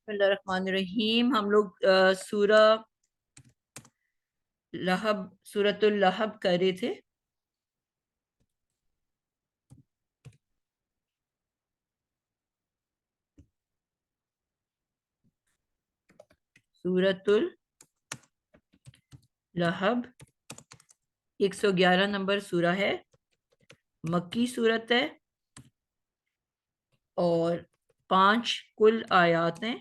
बिस्मिल्लाहिर्रहमानिर्रहीम। हम लोग सूरतुल लहब कर रहे थे। सूरतुल लहब 111 नंबर सूरा है, मक्की सूरत है और 5 कुल आयात हैं।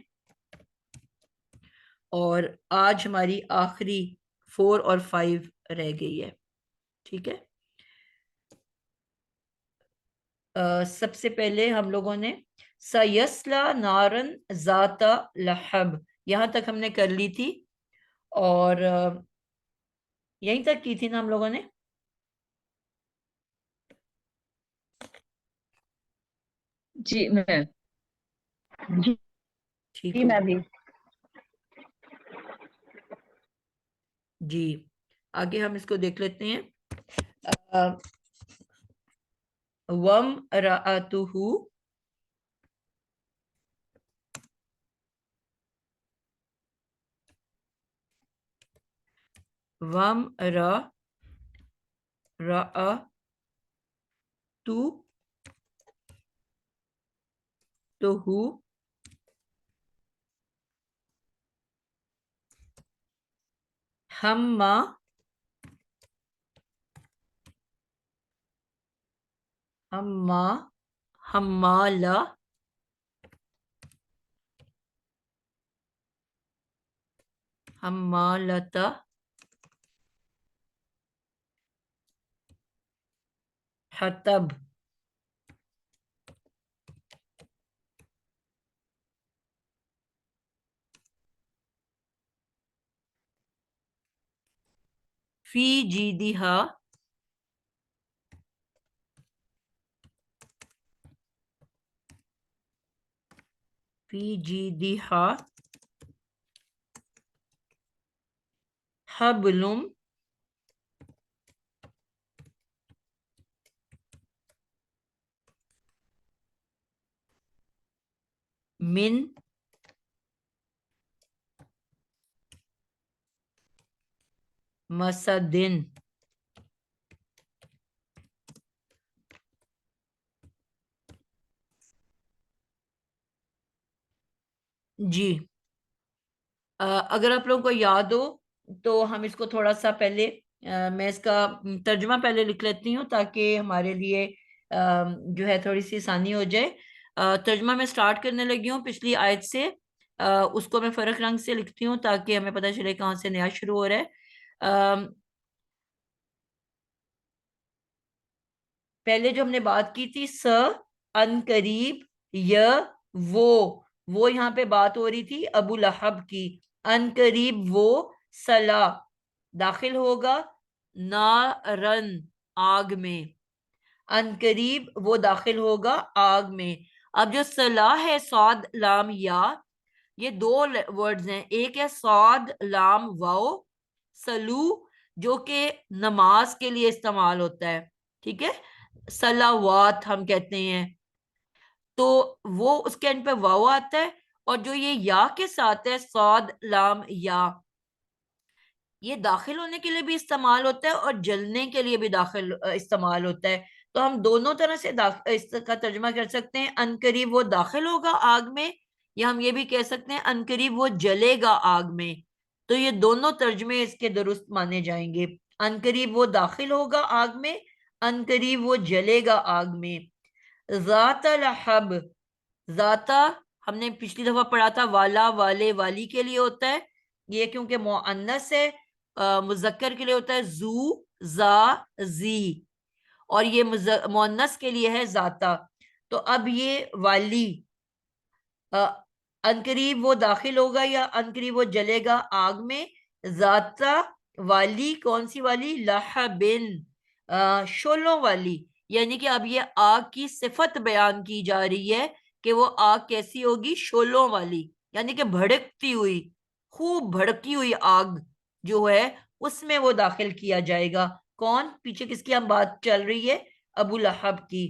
और आज हमारी आखिरी 4 और 5 रह गई है। ठीक है। सबसे पहले हम लोगों ने सयस्ला नारन जाता लहब यहां तक हमने कर ली थी। और यहीं तक की थी ना हम लोगों ने। जी मैं जी ठीक जी हो मैं गया भी। जी। आगे हम इसको देख लेते हैं। अ, वम राअतुहु वम राअतु तुहु हम्मा हम्मा हम्माला हम्मालता हतब फी जीदिहा फी जीदिहा हबलुम मिन मसदिन। जी। अगर आप लोगों को याद हो तो हम इसको थोड़ा सा पहले मैं इसका तर्जुमा पहले लिख लेती हूँ ताकि हमारे लिए जो है थोड़ी सी आसानी हो जाए। तर्जुमा मैं स्टार्ट करने लगी हूँ पिछली आयत से। उसको मैं फर्क रंग से लिखती हूँ ताकि हमें पता चले कहाँ से नया शुरू हो रहा है। पहले जो हमने बात की थी अन करीब य वो वो यहाँ पे बात हो रही थी अबू लहब की। अन करीब वो सला दाखिल होगा नारन आग में। अन करीब वो दाखिल होगा आग में। अब जो सलाह है सौद लाम या, ये दो वर्ड्स हैं। एक है सौद लाम वाओ सलू, जो कि नमाज के लिए इस्तेमाल होता है। ठीक है। सलावात हम कहते हैं। तो वो उसके एंड पे वाओ आता है। और जो ये या के साथ है सौद लाम या, ये दाखिल होने के लिए भी इस्तेमाल होता है और जलने के लिए भी दाखिल इस्तेमाल होता है। तो हम दोनों तरह से इसका तर्जुमा कर सकते हैं। अनकरीब वो दाखिल होगा आग में, या हम ये भी कह सकते हैं अनकरीब वो जलेगा आग में। तो ये दोनों तर्जुमे इसके दुरुस्त माने जाएंगे। अनकरीब वो दाखिल होगा आग में, अनकरीब वो जलेगा आग में। जाता लहब, जाता हमने पिछली दफा पढ़ा था वाला वाले वाली के लिए होता है। ये क्योंकि मुअन्नस है, मुजक्कर के लिए होता है जू जा जी। और ये मुअन्नस के लिए है जाता। तो अब ये वाली अनकरीब वो दाखिल होगा या अनकरीब वो जलेगा आग में। जाता वाली कौन सी वाली? लहबिन शोलों वाली। यानी कि अब ये आग की सिफत बयान की जा रही है कि वो आग कैसी होगी? शोलों वाली, यानी कि भड़कती हुई, खूब भड़की हुई आग जो है उसमें वो दाखिल किया जाएगा। कौन? पीछे किसकी हम बात चल रही है? अबू लहब की।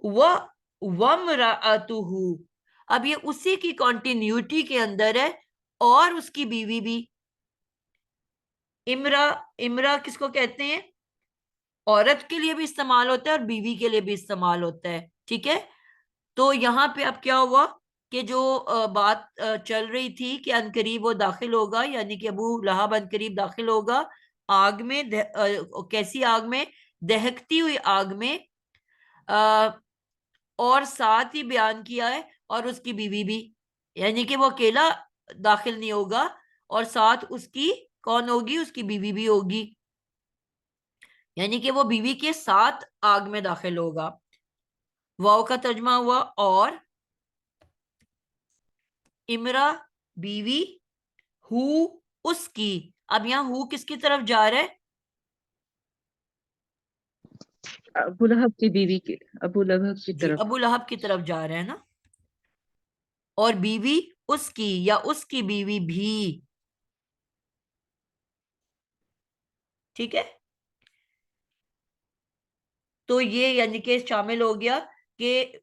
व वमराअतुहु, अब ये उसी की कॉन्टिन्यूटी के अंदर है, और उसकी बीवी भी। इमरा, इमरा किसको कहते हैं? औरत के लिए भी इस्तेमाल होता है और बीवी के लिए भी इस्तेमाल होता है, ठीक है। तो यहाँ पे अब क्या हुआ कि जो बात चल रही थी कि अनकरीब वो दाखिल होगा, यानी कि अबू लहब अनकरीब दाखिल होगा आग में, कैसी आग में? दहकती हुई आग में। आ, और साथ ही बयान किया है और उसकी बीवी भी, यानी कि वो अकेला दाखिल नहीं होगा, और साथ उसकी कौन होगी? उसकी बीवी भी होगी, यानी कि वो बीवी के साथ आग में दाखिल होगा। वाव का तर्जमा हुआ और, इमरा बीवी, हु उसकी। अब यहाँ हु किसकी तरफ जा रहा है? अबू लहब की बीवी की, अबू लहब की जी, तरफ। अबू लहब की तरफ जा रहा है ना। और बीवी उसकी या उसकी बीवी भी, ठीक है। तो ये यानी कि शामिल हो गया कि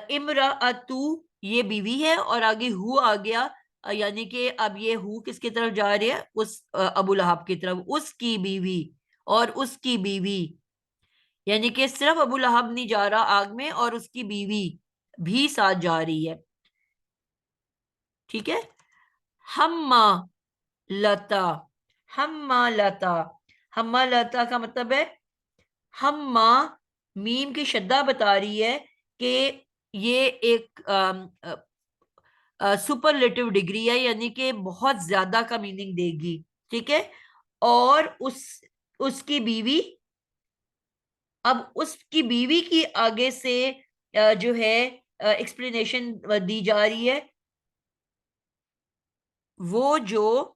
इमराअतु ये बीवी है, और आगे हु आ गया, यानी कि अब ये हु किसकी तरफ जा रही है? उस अबू लहब की तरफ, उसकी बीवी और उसकी बीवी, यानी कि सिर्फ अबू लहब नहीं जा रहा आग में, और उसकी बीवी भी साथ जा रही है, ठीक है। हम्मा लता, हम्मा लता, हम्मा लता का मतलब है हम्मा, मीम की शद्दा बता रही है कि ये एक सुपरलेटिव डिग्री है, यानी कि बहुत ज्यादा का मीनिंग देगी, ठीक है। और उसकी बीवी, अब उसकी बीवी की आगे से जो है एक्सप्लेनेशन दी जा रही है। वो जो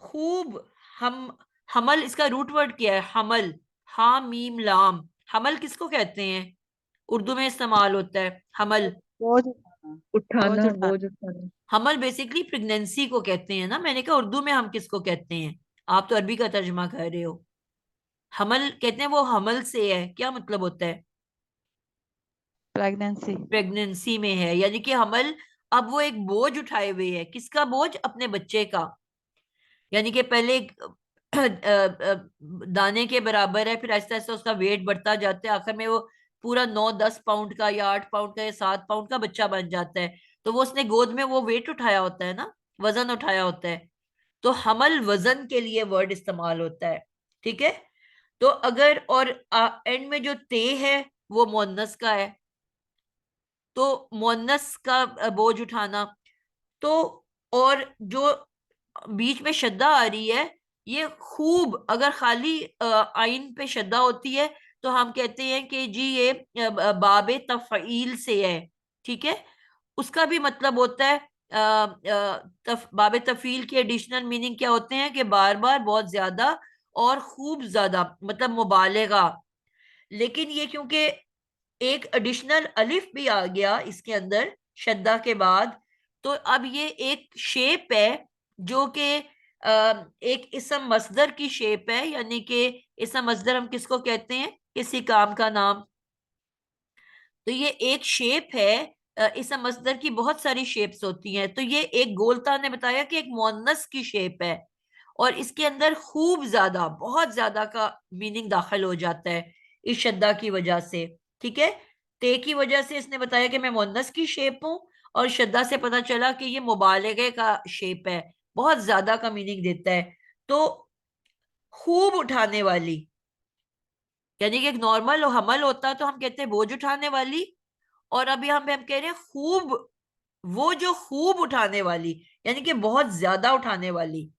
खूब, हम, हमल इसका रूट वर्ड क्या है? हमल, हा मीम लाम। हमल किसको कहते हैं? उर्दू में इस्तेमाल होता है हमल। बोझ उठाना। बोझ उठाना, उठाना। बोझ उठाना। हमल बेसिकली प्रेगनेंसी को कहते हैं ना। मैंने कहा उर्दू में हम किसको कहते हैं? आप तो अरबी का तर्जुमा कर रहे हो। हमल कहते हैं, वो हमल से है, क्या मतलब होता है? प्रेगनेंसी। प्रेगनेंसी में है, यानी कि हमल। अब वो एक बोझ उठाए हुए है, किसका बोझ? अपने बच्चे का। यानी कि पहले एक दाने के बराबर है, फिर आहिस्ता आहिस्ता उसका वेट बढ़ता जाता है, आखिर में वो पूरा 9-10 पाउंड का या 8 पाउंड का या 7 पाउंड का बच्चा बन जाता है। तो वो उसने गोद में वो वेट उठाया होता है ना, वजन उठाया होता है। तो हमल वजन के लिए वर्ड इस्तेमाल होता है, ठीक है। तो अगर और एंड में जो ते है वो मुअन्नस का है, तो मुअन्नस का बोझ उठाना। तो और जो बीच में शद्दा आ रही है, ये खूब, अगर खाली आइन पे शद्दा होती है तो हम कहते हैं कि जी ये बाबे तफईल से है, ठीक है। उसका भी मतलब होता है बाबे तफील के एडिशनल मीनिंग क्या होते हैं? कि बार बार, बहुत ज्यादा और खूब ज्यादा, मतलब मुबालेगा। लेकिन ये क्योंकि एक एडिशनल अलिफ भी आ गया इसके अंदर शद्दा के बाद, तो अब ये एक शेप है जो कि एक इसम मस्दर की शेप है, यानी कि इसम मस्दर हम किसको कहते हैं? किसी काम का नाम। तो ये एक शेप है। इसम मस्दर की बहुत सारी शेप्स होती हैं, तो ये एक गोलता ने बताया कि एक मुअन्नस की शेप है, और इसके अंदर खूब ज्यादा, बहुत ज्यादा का मीनिंग दाखिल हो जाता है इस शद्दा की वजह से, ठीक है। ते की वजह से इसने बताया कि मैं मुअन्नस की शेप हूं, और शद्दा से पता चला कि ये मुबालगे का शेप है, बहुत ज्यादा का मीनिंग देता है। तो खूब उठाने वाली, यानी कि एक नॉर्मल हमल होता तो हम कहते हैं बोझ उठाने वाली, और अभी हम कह रहे हैं खूब, वो जो खूब उठाने वाली, यानी कि बहुत ज्यादा उठाने वाली,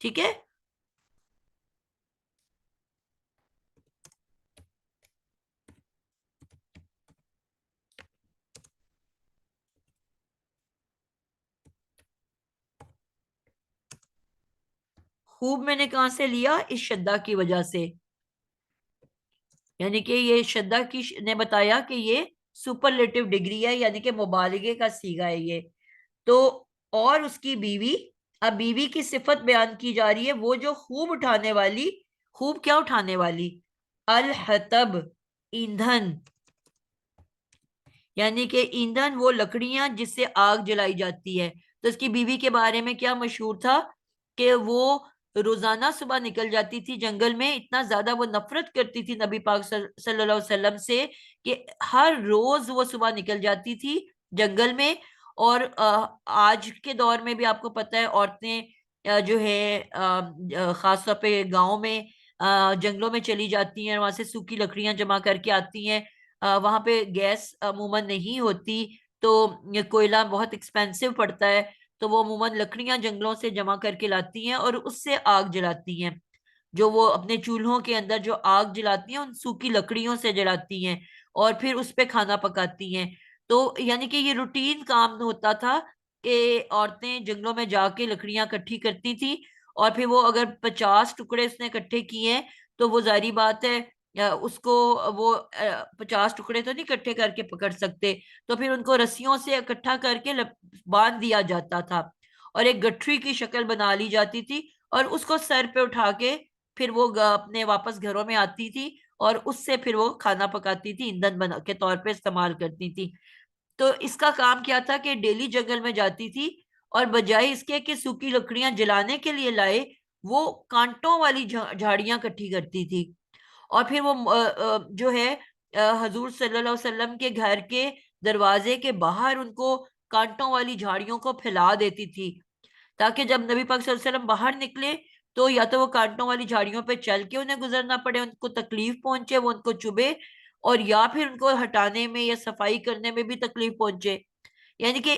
ठीक है। खूब मैंने कहां से लिया? इस शद्दा की वजह से, यानी कि ये शद्दा की ने बताया कि ये सुपरलेटिव डिग्री है, यानी कि मुबालगे का सीगा है ये। तो और उसकी बीवी, अब बीवी की सिफत बयान की जा रही है, वो जो खूब उठाने वाली। खूब क्या उठाने वाली? अल हतब, ईंधन, यानी कि ईंधन वो लकड़ियां जिससे आग जलाई जाती है। तो इसकी बीवी के बारे में क्या मशहूर था कि वो रोजाना सुबह निकल जाती थी जंगल में। इतना ज्यादा वो नफरत करती थी नबी पाक सल्लल्लाहु अलैहि वसल्लम से कि हर रोज वो सुबह निकल जाती थी जंगल में। और आज के दौर में भी आपको पता है औरतें जो है खास तौर पे गाँव में जंगलों में चली जाती हैं, वहां से सूखी लकड़ियां जमा करके आती हैं। वहां पे गैस अमूमन नहीं होती, तो ये कोयला बहुत एक्सपेंसिव पड़ता है। तो वो अमूमन लकड़ियां जंगलों से जमा करके लाती हैं और उससे आग जलाती हैं। जो वो अपने चूल्हों के अंदर जो आग जलाती हैं उन सूखी लकड़ियों से जलाती हैं और फिर उस पे खाना पकाती हैं। तो यानी कि ये रूटीन काम होता था कि औरतें जंगलों में जाके लकड़ियां इकट्ठी करती थी। और फिर वो अगर 50 टुकड़े उसने इकट्ठे किए हैं तो वो जारी बात है उसको वो 50 टुकड़े तो नहीं इकट्ठे करके पकड़ सकते। तो फिर उनको रस्सियों से इकट्ठा करके बांध दिया जाता था और एक गठरी की शक्ल बना ली जाती थी और उसको सर पे उठा के फिर वो अपने वापस घरों में आती थी और उससे फिर वो खाना पकाती थी, ईंधन बना के तौर पे इस्तेमाल करती थी। तो इसका काम क्या था कि डेली जंगल में जाती थी और बजाय इसके कि सूखी लकड़ियां जलाने के लिए लाए, वो कांटों वाली झाड़ियां इकट्ठी करती थी। और फिर वो जो है हजूर सल्लल्लाहु अलैहि वसल्लम के घर के दरवाजे के बाहर उनको कांटों वाली झाड़ियों को फैला देती थी, ताकि जब नबी पाक सल्लल्लाहु अलैहि वसल्लम बाहर निकले तो या तो वो कांटों वाली झाड़ियों पे चल के उन्हें गुजरना पड़े, उनको तकलीफ पहुंचे, वो उनको चुभे, और या फिर उनको हटाने में या सफाई करने में भी तकलीफ पहुंचे। यानी कि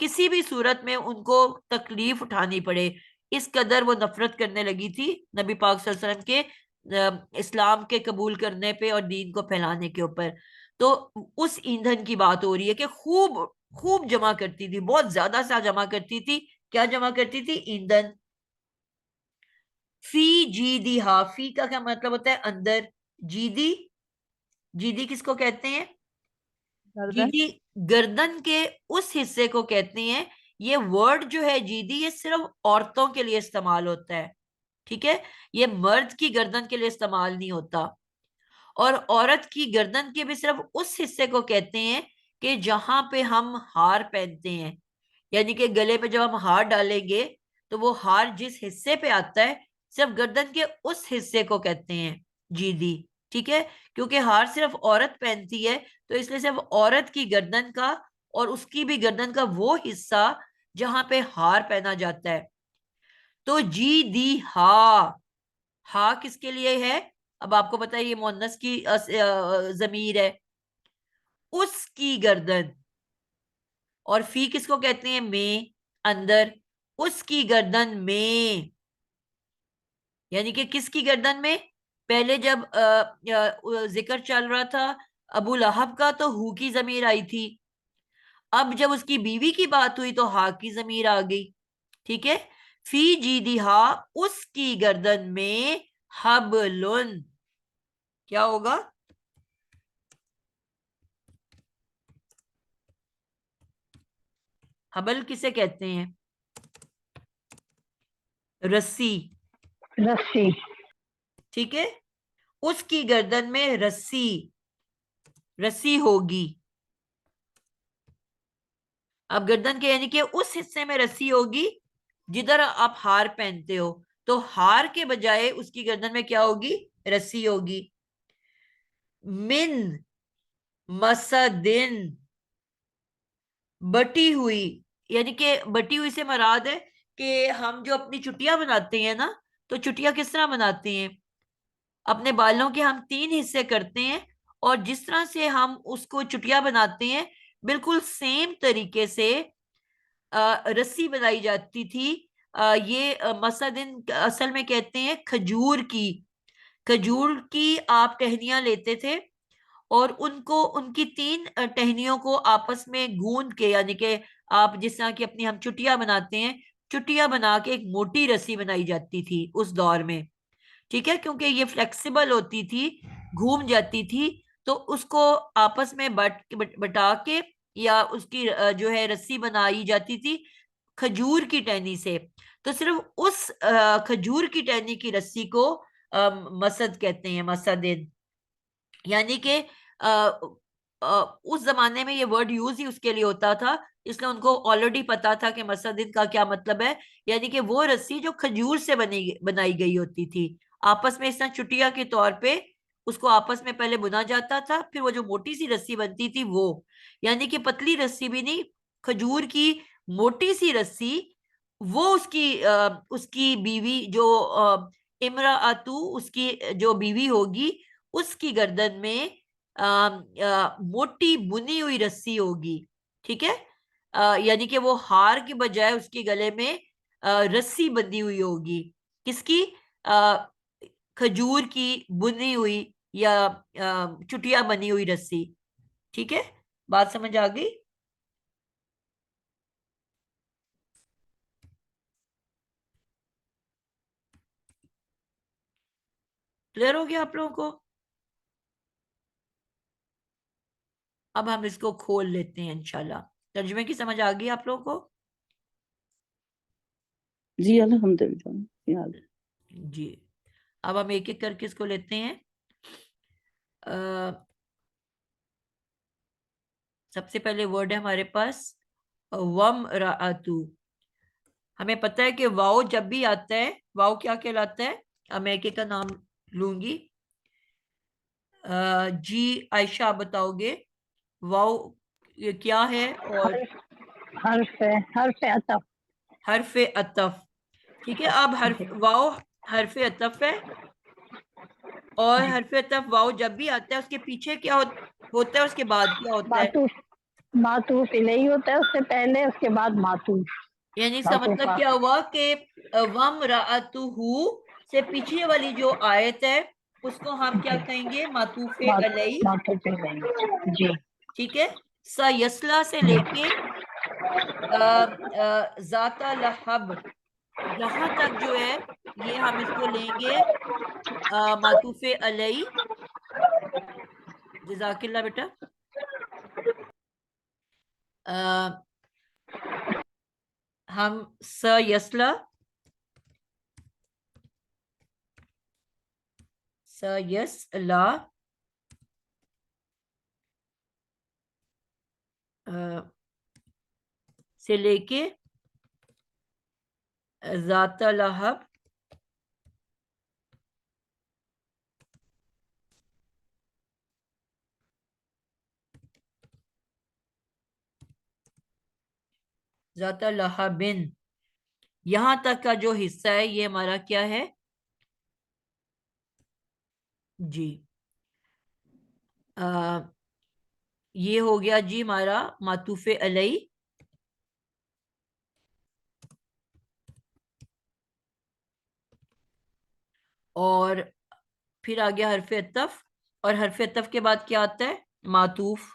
किसी भी सूरत में उनको तकलीफ उठानी पड़े, इस कदर वो नफरत करने लगी थी नबी पाक सल्लल्लाहु अलैहि वसल्लम के इस्लाम के कबूल करने पे और दीन को फैलाने के ऊपर। तो उस ईंधन की बात हो रही है कि खूब खूब जमा करती थी, बहुत ज्यादा सा जमा करती थी। क्या जमा करती थी? ईंधन। फी जीदी हा, फी का क्या मतलब होता है? अंदर। जीदी, जीदी किसको कहते हैं? गर्दन। जीदी गर्दन के उस हिस्से को कहते हैं। ये वर्ड जो है जीदी, ये सिर्फ औरतों के लिए इस्तेमाल होता है, ठीक है? ये मर्द की गर्दन के लिए इस्तेमाल नहीं होता। और औरत की गर्दन के भी सिर्फ उस हिस्से को कहते हैं कि जहां पे हम हार पहनते हैं। यानी कि गले पे जब हम हार डालेंगे तो वो हार जिस हिस्से पे आता है, सिर्फ गर्दन के उस हिस्से को कहते हैं जीदी, ठीक है? क्योंकि हार सिर्फ औरत पहनती है, तो इसलिए सिर्फ औरत की गर्दन का और उसकी भी गर्दन का वो हिस्सा जहां पे हार पहना जाता है। तो जी दी हा, हा किसके लिए है? अब आपको पता है ये मुअन्नस की जमीर है। उसकी गर्दन। और फी किसको कहते हैं? में, अंदर। उसकी गर्दन में, यानी कि किसकी गर्दन में? पहले जब जिक्र चल रहा था अबू लहब का, तो हु की जमीर आई थी। अब जब उसकी बीवी की बात हुई तो हा की जमीर आ गई, ठीक है? फी जी दी हा, उसकी गर्दन में हबलुन। क्या होगा? हबल किसे कहते हैं? रस्सी, रस्सी। ठीक है? उसकी गर्दन में रस्सी, रस्सी होगी। अब गर्दन के यानी कि उस हिस्से में रस्सी होगी जिधर आप हार पहनते हो, तो हार के बजाय उसकी गर्दन में क्या होगी? रस्सी होगी। मिन मसदिन, बटी हुई। यानी कि बटी हुई से मुराद है कि हम जो अपनी चुटिया बनाते हैं ना, तो चुटिया किस तरह बनाते हैं? अपने बालों के हम 3 हिस्से करते हैं और जिस तरह से हम उसको चुटिया बनाते हैं, बिल्कुल सेम तरीके से रस्सी बनाई जाती थी। ये मसदिन असल में कहते हैं खजूर की। खजूर की आप टहनियां लेते थे और उनको, उनकी 3 टहनियों को आपस में गूंद के, यानी कि आप जिस तरह की अपनी हम चुटिया बनाते हैं, चुटिया बना के एक मोटी रस्सी बनाई जाती थी उस दौर में, ठीक है? क्योंकि ये फ्लेक्सिबल होती थी, घूम जाती थी, तो उसको आपस में बटा के या उसकी जो है रस्सी बनाई जाती थी खजूर की टहनी से। तो सिर्फ उस खजूर की टहनी की रस्सी को मसद कहते हैं, मसदिन। यानी कि उस जमाने में ये वर्ड यूज ही उसके लिए होता था, इसलिए उनको ऑलरेडी पता था कि मसदिन का क्या मतलब है। यानी कि वो रस्सी जो खजूर से बनाई गई होती थी, आपस में इस तरह चुटिया के तौर पे उसको आपस में पहले बुना जाता था, फिर वो जो मोटी सी रस्सी बनती थी वो, यानी कि पतली रस्सी भी नहीं, खजूर की मोटी सी रस्सी, वो उसकी बीवी जो इमरा आतू, उसकी जो बीवी होगी, उसकी गर्दन में मोटी बुनी हुई रस्सी होगी। ठीक है, यानी कि वो हार के बजाय उसके गले में रस्सी बंधी हुई होगी। किसकी? अ, खजूर की बुनी हुई या चुटिया बनी हुई रस्सी। ठीक है, बात समझ आ गई? क्लियर हो गया आप लोगों को? अब हम इसको खोल लेते हैं इंशाल्लाह। तर्जुमे की समझ आ गई आप लोगों को? जी अल्हम्दुलिल्लाह याद। जी, अब हम एक एक करके इसको लेते हैं। अ, सबसे पहले वर्ड है हमारे पास वम रातू। हमें पता है कि वाओ जब भी आता है, वाओ क्या कहलाता है? अब मैं एक एक का नाम लूंगी। जी आयशा, आप बताओगे वाओ ये क्या है? और हर्फ अतफ। हर्फ अतफ। ठीक है, अब हर्फ वाओ हर्फ अतफ है, और हर्फ अतफ वाओ जब भी आता है उसके पीछे क्या होता है, उसके बाद क्या होता है? मातूफ, मातूफ इलैही होता है उससे पहले, उसके बाद मातूफ। यानी इसका मतलब मातूफा। क्या हुआ कि वम राअतुहु से पीछे वाली जो आयत है उसको हम क्या कहेंगे? मातूफे अलई। मातूफ इलैही। जी। ठीक है, सयसला से लेके जाता लहब यहां तक जो है, ये हम इसको लेंगे मातूफे अलई। जजाकिल्ला बेटा। अ, हम सयसला, सयसला से लेके जाता लहब जाता लहबिन, यहां तक का जो हिस्सा है ये हमारा क्या है? जी, आ, ये हो गया जी हमारा मातूफे अलई। और फिर आ गया हरफ अतफ, और हरफ अतफ के बाद क्या आता है? मातूफ।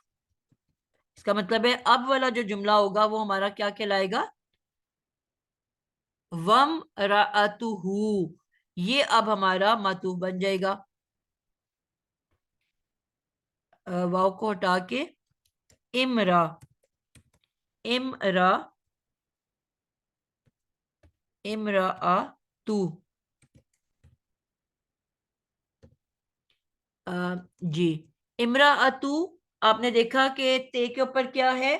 इसका मतलब है अब वाला जो जुमला होगा वो हमारा क्या कहलाएगा? वम राअतुहु, ये अब हमारा मातूफ बन जाएगा। वाव को हटा के इमरा, इमरा, इमरा तू। जी, इमरा अतु, आपने देखा कि ते के ऊपर क्या है?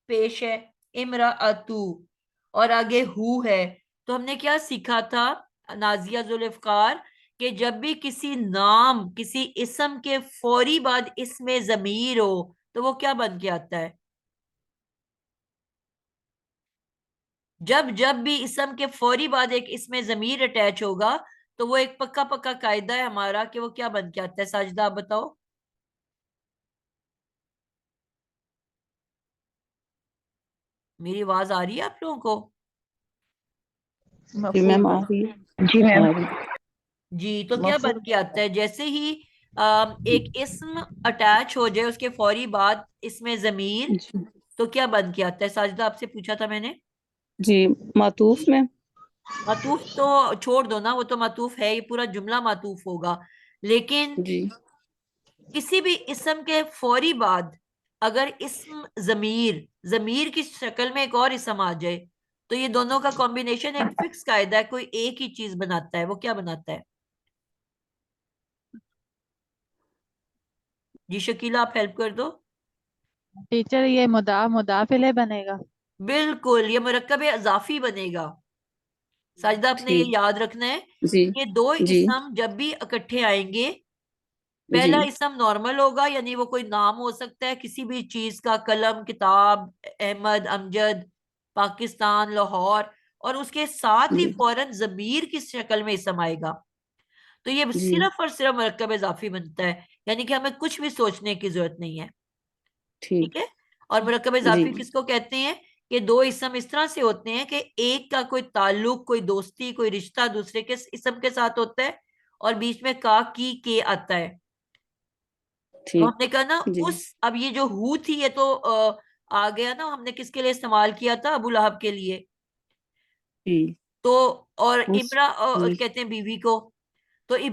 पेश है, इमरा अतु, और आगे हु है। तो हमने क्या सीखा था नाजिया जुल्फकार, कि जब भी किसी नाम किसी इसम के फौरी बाद इसमें जमीर हो तो वो क्या बन के आता है? जब जब भी इसम के फौरी बाद एक इसमें जमीर अटैच होगा तो वो एक पक्का पक्का कायदा है हमारा कि वो क्या बन के आता है। साजिदा आप बताओ। मेरी आवाज आ रही है आप लोगों को? जी मैम आ रही है। जी मैम। आ रही है। जी, तो क्या बन मफूल। के आता है? जैसे ही एक इसम अटैच हो जाए उसके फौरी बाद इसमें जमीर, जी तो क्या बन के आता है? साजिदा आपसे पूछा था मैंने। जी मातूफ में। मातूफ तो छोड़ दो ना, वो तो मातूफ है, ये पूरा जुमला मातूफ होगा। लेकिन जी किसी भी इसम के फौरी बाद अगर इसम जमीर, जमीर की शक्ल में एक और इसम आ जाए, तो ये दोनों का कॉम्बिनेशन एक फिक्स कायदा है, कोई एक ही चीज बनाता है। वो क्या बनाता है? जी शकीला, आप हेल्प कर दो। टीचर ये मुदाफ इले बनेगा। बिल्कुल, ये मुरक्कब इजाफी बनेगा। साजिदा, आपने ये ठीक। याद रखना है, जी ये दो जी इसम जब भी इकट्ठे आएंगे, जी पहला इसम नॉर्मल होगा, यानी वो कोई नाम हो सकता है किसी भी चीज का, कलम, किताब, अहमद, अमजद, पाकिस्तान, लाहौर, और उसके साथ ही जी फौरन जमीर की शक्ल में इसम आएगा, तो ये जी सिर्फ और सिर्फ मुरक्कब इजाफी बनता है, यानी कि हमें कुछ भी सोचने की जरूरत नहीं है। ठीक। ठीक है। और मुरक्कब जी इजाफी किसको कहते हैं? कि दो इसम इस तरह से होते हैं कि एक का कोई ताल्लुक, कोई दोस्ती, कोई रिश्ता दूसरे के इसम के साथ होता है, और बीच में का, की, के आता है। तो ठीक। हमने कहा ना, जी अब ये जो हु थी, ये तो आ गया ना, हमने किसके लिए इस्तेमाल किया था? अबू लहब के लिए। जी तो और उस इमरा जी कहते हैं बीवी को, तो जी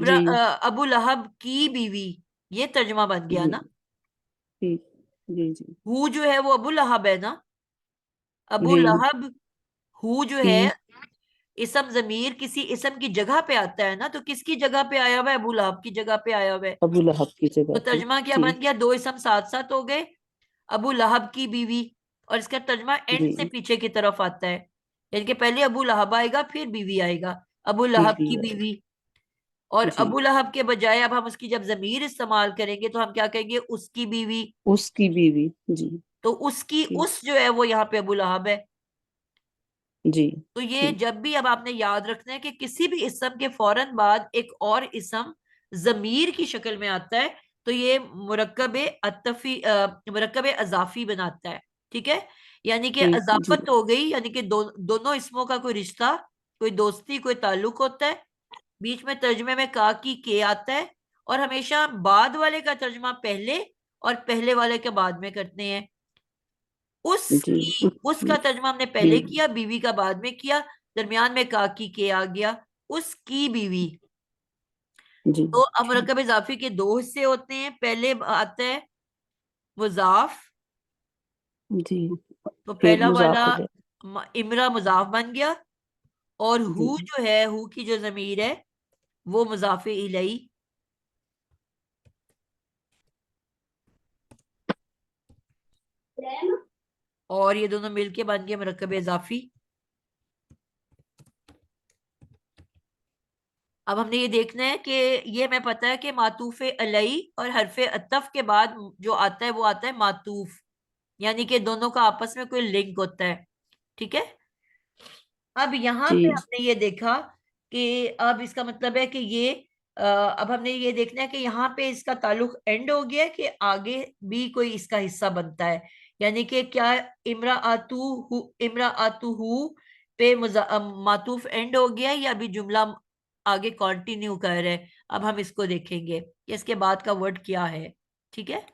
अबू लहब की बीवी, ये तर्जमा बन गया जी ना। ठीक। जी जी हु जो है वो अबू लहब है ना, अबू जी लहब। हु जो है, की इसम जमीर किसी इसम की जगह पे आता है ना, तो किसकी जगह पे आया हुआ है? अबू लहब की जगह पे आया हुआ है। अबू लहब की तो जगह पे। तर्जमा क्या जी बन गया? दो इसम साथ साथ हो गए, अबू लहब की बीवी, और इसका तर्जमा एंड से जी पीछे की तरफ आता है, यानी कि पहले अबू लहब आएगा, फिर बीवी आएगा, अबू लहब बीवी की है। बीवी। और जी अबू लहब के बजाय अब हम उसकी जब जमीर इस्तेमाल करेंगे तो हम क्या कहेंगे? उसकी बीवी। उसकी बीवी। जी तो उसकी ठीक। उस जो है वो यहाँ पे अबू लहब है। जी तो ये ठीक। जब भी, अब आपने याद रखना है कि किसी भी इसम के फौरन बाद एक और इसम जमीर की शक्ल में आता है, तो ये मुरक्कब अजाफी बनाता है। ठीक है। यानी कि ठीक। जी अजाफत हो गई, यानी कि दोनों इसमों का कोई रिश्ता, कोई दोस्ती, कोई ताल्लुक होता है, बीच में तर्जमे में का, की, के आता है, और हमेशा बाद वाले का तर्जमा पहले और पहले वाले के बाद में करते हैं। जी उसका तर्जमा हमने जी पहले किया, बीवी का बाद में किया, दरमियान में काकी के आ गया, उसकी बीवी। जी तो अब ठीक। मुरक्कब इजाफी के दो हिस्से होते हैं, पहले आता है मुजाफ, जी तो फिर पहला वाला मुजाफ अलैह। इमरा मुजाफ बन गया, और जी हु जो है, हु की जो जमीर है वो मुजाफे इलई, और ये दोनों मिलके बन गए मुरक्कब इजाफी। अब हमने ये देखना है कि ये हमें पता है कि मातूफ अलई और हरफ अतफ के बाद जो आता है वो आता है मातूफ, यानी कि दोनों का आपस में कोई लिंक होता है। ठीक है। अब यहाँ पे जी हमने ये देखा कि अब इसका मतलब है कि ये अब हमने ये देखना है कि यहाँ पे इसका ताल्लुक एंड हो गया है कि आगे भी कोई इसका हिस्सा बनता है, यानी कि क्या इमरा आतू हु पे मातूफ एंड हो गया है, या अभी जुमला आगे कंटिन्यू कर रहे हैं? अब हम इसको देखेंगे कि इसके बाद का वर्ड क्या है। ठीक है।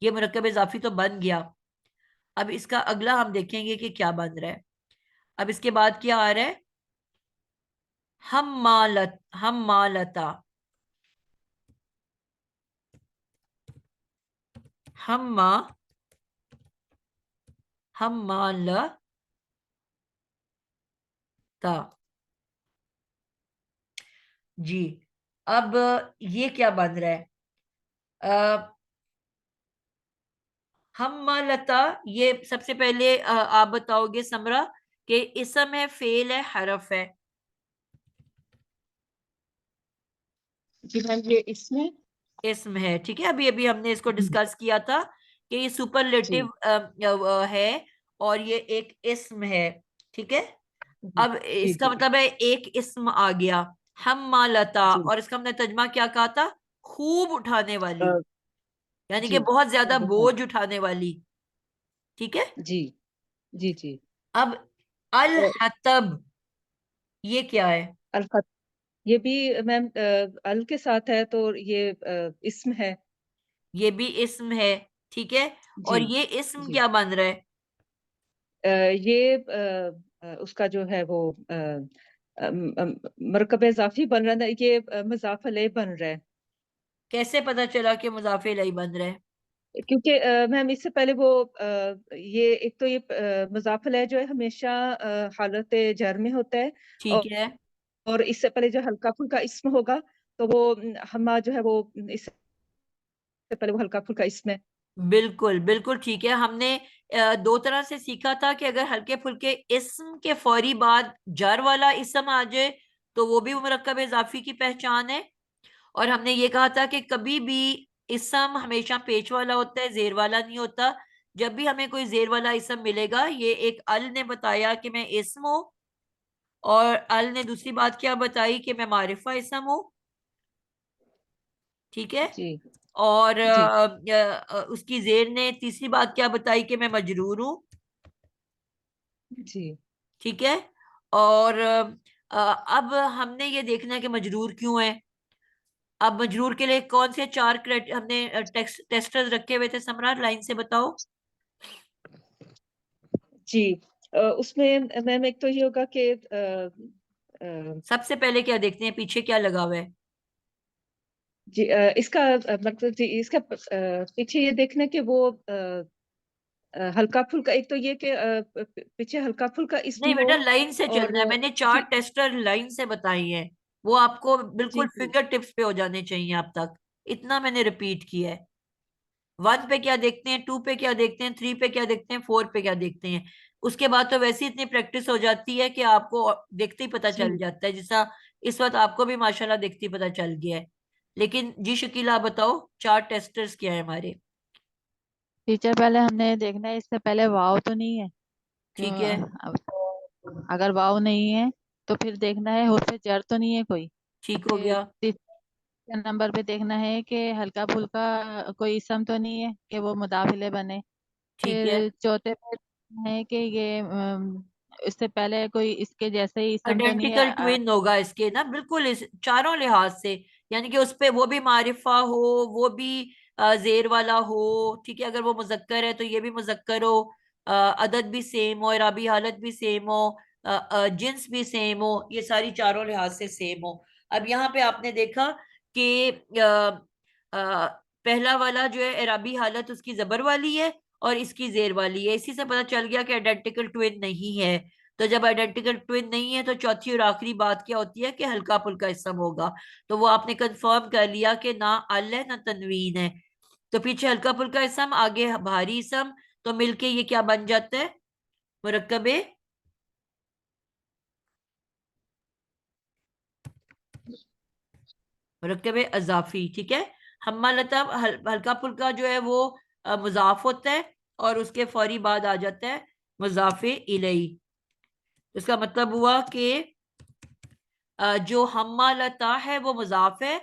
ये मुरक्कब इजाफी तो बन गया, अब इसका अगला हम देखेंगे कि क्या बन रहा है। अब इसके बाद क्या आ रहा है? हम मालता, हम मालता। जी। अब ये क्या बन रहा है? अ, हम मालता, ये सबसे पहले आप बताओगे समरा कि इसम है, फेल है, हरफ है? जी मैम ये इसमें। इसम है। ठीक है। अभी अभी हमने इसको जी डिस्कस किया था कि ये जी सुपरलेटिव है, और ये एक इसम है। ठीक है। जी अब जी इसका जी मतलब है एक इसम आ गया, हम मालता, जी और इसका हमने तर्जमा क्या कहा था? खूब उठाने वाली, अ, यानी कि जी बहुत ज्यादा बहुत। बोझ उठाने वाली। ठीक है। जी जी जी अब अल हतब, ये क्या है? अल्फत ये भी मैम अल के साथ है तो ये इसम है। ये भी इस्म है। ठीक है। जी और ये इस्म जी क्या बन रहा है? ये उसका जो है वो मरकब इजाफी बन रहा है, ये मजाफ अलैह बन रहा है। कैसे पता चला कि मुजाफे इलैहि बन रहा है? क्योंकि मैम इससे पहले वो ये एक तो ये मजाफ अलैह जो है हमेशा हालत जर में होता है। ठीक और, है। और इससे पहले जो हल्का फुल्का इस्म होगा तो वो हमा जो है वो इससे पहले वो हल्का फुल्का इस्म है। बिल्कुल बिल्कुल ठीक है। हमने दो तरह से सीखा था कि अगर हल्के फुल्के इस्म के फौरी बाद जर वाला इस्म आ जाए तो वो भी मुरक्कब इजाफी की पहचान है। और हमने ये कहा था कि कभी भी इस्म हमेशा पेश वाला होता है, जेर वाला नहीं होता। जब भी हमें कोई जेर वाला इस्म मिलेगा, ये एक अल ने बताया कि मैं इस्म हूँ, और अल ने दूसरी बात क्या बताई कि मैं मारिफा इस्म हूँ। ठीक है। जी और जी उसकी जेर ने तीसरी बात क्या बताई कि मैं मजरूर हूँ। जी ठीक है। और अब हमने ये देखना है कि मजरूर क्यों है। अब मजरूर के लिए कौन से चार हमने टेस्टर्स रखे हुए थे, सम्राट लाइन से बताओ। जी। उसमें मैम एक तो ये होगा कि सबसे पहले क्या देखते हैं, पीछे क्या लगा हुआ है। जी इसका मतलब जी इसका पीछे ये देखना कि वो हल्का फुल्का, एक तो ये कि पीछे हल्का फुल्का नहीं इसम हो। बेटा, लाइन से और चलना है। मैंने चार जी टेस्टर लाइन से बताई हैं, वो आपको जी बिल्कुल जी फिंगर टिप्स पे हो जाने चाहिए अब तक। इतना मैंने रिपीट किया है। 1 पे क्या देखते हैं, 2 पे क्या देखते हैं, 3 पे क्या देखते हैं, 4 पे क्या देखते हैं। उसके बाद तो वैसे ही इतनी प्रैक्टिस हो जाती है कि आपको देखते ही पता चल जी जाता है, जैसा इस वक्त आपको भी माशाल्लाह देखते ही पता चल गया है। लेकिन जी शकीला, आप बताओ चार टेस्टर्स क्या है हमारे। टीचर पहले हमने देखना है इससे पहले वाव तो नहीं है क्यों। ठीक है। अब तो अगर वाव नहीं है तो फिर देखना है हुर्फ जर तो नहीं है कोई। ठीक हो फिर गया। तीसरे नंबर पे देखना है कि हल्का फुल्का कोई इसम तो नहीं है कि वो मुदाफिले बने। ठीक है। फिर चौथे पे देखना है कि ये इससे पहले कोई इसके जैसे ही इसम तो नहीं है। आइडेंटिकल ट्विन होगा इसके ना, बिल्कुल इस चारों लिहाज से। यानी कि उस पे वो भी मारिफा हो, वो भी जेर वाला हो। ठीक है, अगर वो मुजक्कर है तो ये भी मुजक्कर हो, अदद भी सेम हो, इराबी हालत भी सेम हो, जिन्स भी सेम हो, ये सारी चारों लिहाज से सेम हो। अब यहाँ पे आपने देखा कि पहला वाला जो है इराबी हालत उसकी जबर वाली है और इसकी जेर वाली है। इसी से पता चल गया कि आइडेंटिकल ट्विन नहीं है। तो जब आइडेंटिकल ट्विन नहीं है तो चौथी और आखिरी बात क्या होती है कि हल्का फुल्का इसम होगा। तो वो आपने कंफर्म कर लिया कि ना अल है ना तनवीन है। तो पीछे हल्का फुल्का इसम, आगे भारी इसम, तो मिलके ये क्या बन जाता है, मुरक्कबे मुरक्कबे अजाफी। ठीक है। हम्मा लता हल्का फुल्का जो है वो मुजाफ होता है, और उसके फौरी बाद आ जाता है मुजाफे इलई। इसका मतलब हुआ कि जो हम्मा लता है वो मुजाफ है,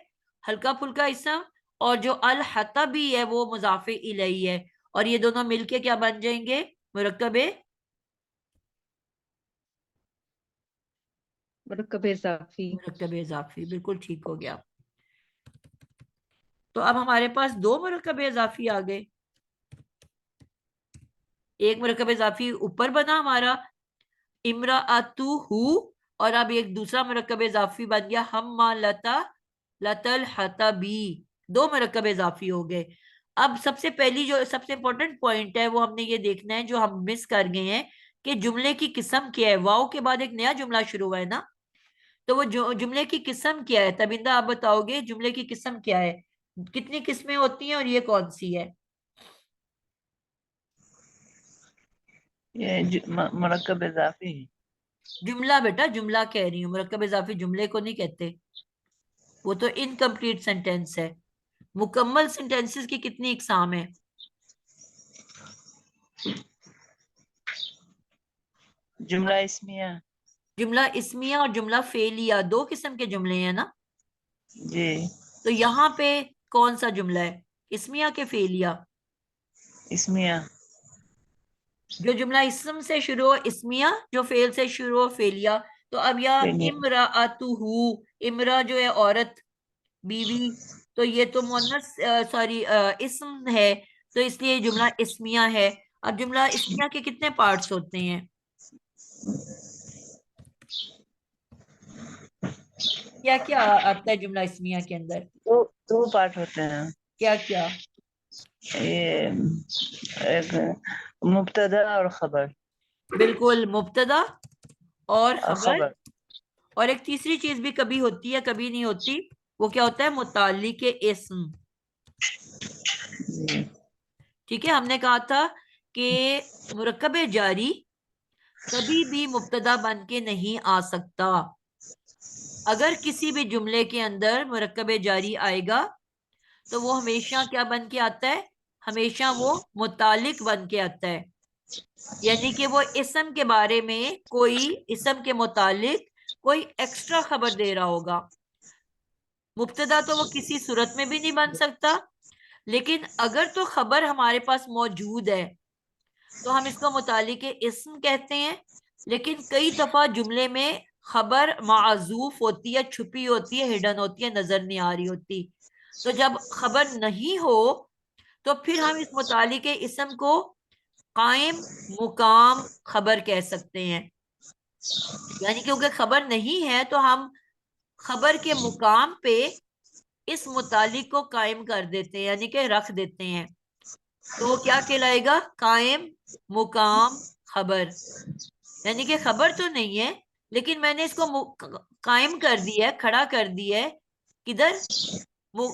हल्का फुल्का इसम। और जो अल हतबी है वो मुजाफे इलई है। और ये दोनों मिलके क्या बन जाएंगे, मुरक्कबे मुरक्कब इजाफी। मुरक्कबे इजाफी। बिल्कुल ठीक हो गया। तो अब हमारे पास दो मुरक्कबे इजाफी आ गए। एक मुरक्कब इजाफी ऊपर बना हमारा इमराअतु हु, और अब एक दूसरा मुरक्कब इजाफी बन गया हम्मा लता लतल हतबी। दो मुरक्कब इजाफी हो गए। अब सबसे पहली जो सबसे इंपॉर्टेंट पॉइंट है वो हमने ये देखना है, जो हम मिस कर गए हैं, कि जुमले की किस्म क्या है। वाव के बाद एक नया जुमला शुरू हुआ है ना, तो वो जुमले की किस्म क्या है। तबिंदा आप बताओगे जुमले की किस्म क्या है, कितनी किस्में होती हैं और ये कौन सी है। ये मुरक्कब इजाफी है। जुमला बेटा, जुमला कह रही हूँ, मुरक्कब इजाफी जुमले को नहीं कहते, वो तो इनकम्प्लीट सेंटेंस है। मुकम्मल सेंटेंसेस की कितनी इकसाम है। जुमला इस्मिया। जुमला इस्मिया और जुमला फेलिया, दो किस्म के जुमले हैं ना। जी। तो यहाँ पे कौन सा जुमला है, इस्मिया के फेलिया। इस्मिया। जो जुमला इसम से शुरू हो इस्मिया, जो फेल से शुरू हो फेलिया। तो अब यहाँ फेलिया। इमराअतुहु, इमरा जो है औरत, बीवी, तो ये तो मुअन्नस सॉरी इस्म है, तो इसलिए ये जुमला इस्मिया है। अब जुमला इस्मिया के कितने पार्ट्स होते हैं, क्या क्या आता है जुमला इस्मिया के अंदर, दो दो पार्ट होते हैं। क्या क्या। ये एक मुब्तदा और खबर। बिल्कुल, मुब्तदा और और खबर। खबर। और एक तीसरी चीज भी कभी होती है कभी नहीं होती, वो क्या होता है, मुताल्लिक इस्म। जी। ठीक है, हमने कहा था कि मुरक्कब जारी कभी भी मुब्तदा बन के नहीं आ सकता। अगर किसी भी जुमले के अंदर मुरक्कब जारी आएगा तो वो हमेशा क्या बन के आता है, हमेशा वो मुतालिक बन के आता है, यानी कि वो इसम के बारे में, कोई इसम के मुतालिक कोई एक्स्ट्रा खबर दे रहा होगा। मुब्तदा तो वो किसी सूरत में भी नहीं बन सकता, लेकिन अगर तो खबर हमारे पास मौजूद है तो हम इसको मुतालिक इस्म कहते हैं। लेकिन कई दफा जुमले में खबर माजूफ होती है, छुपी होती है, हिडन होती है, नजर नहीं आ रही होती। तो जब खबर नहीं हो तो फिर हम इस मुतालिक इस्म को कायम मुकाम खबर कह सकते हैं। यानी क्योंकि खबर नहीं है तो हम खबर के मुकाम पे इस मुतालिक को कायम कर देते हैं, यानी कि रख देते हैं। तो वो क्या कहलाएगा, कायम मुकाम खबर। यानी कि खबर तो नहीं है लेकिन मैंने इसको कायम कर दिया है, खड़ा कर दिया है, किधर,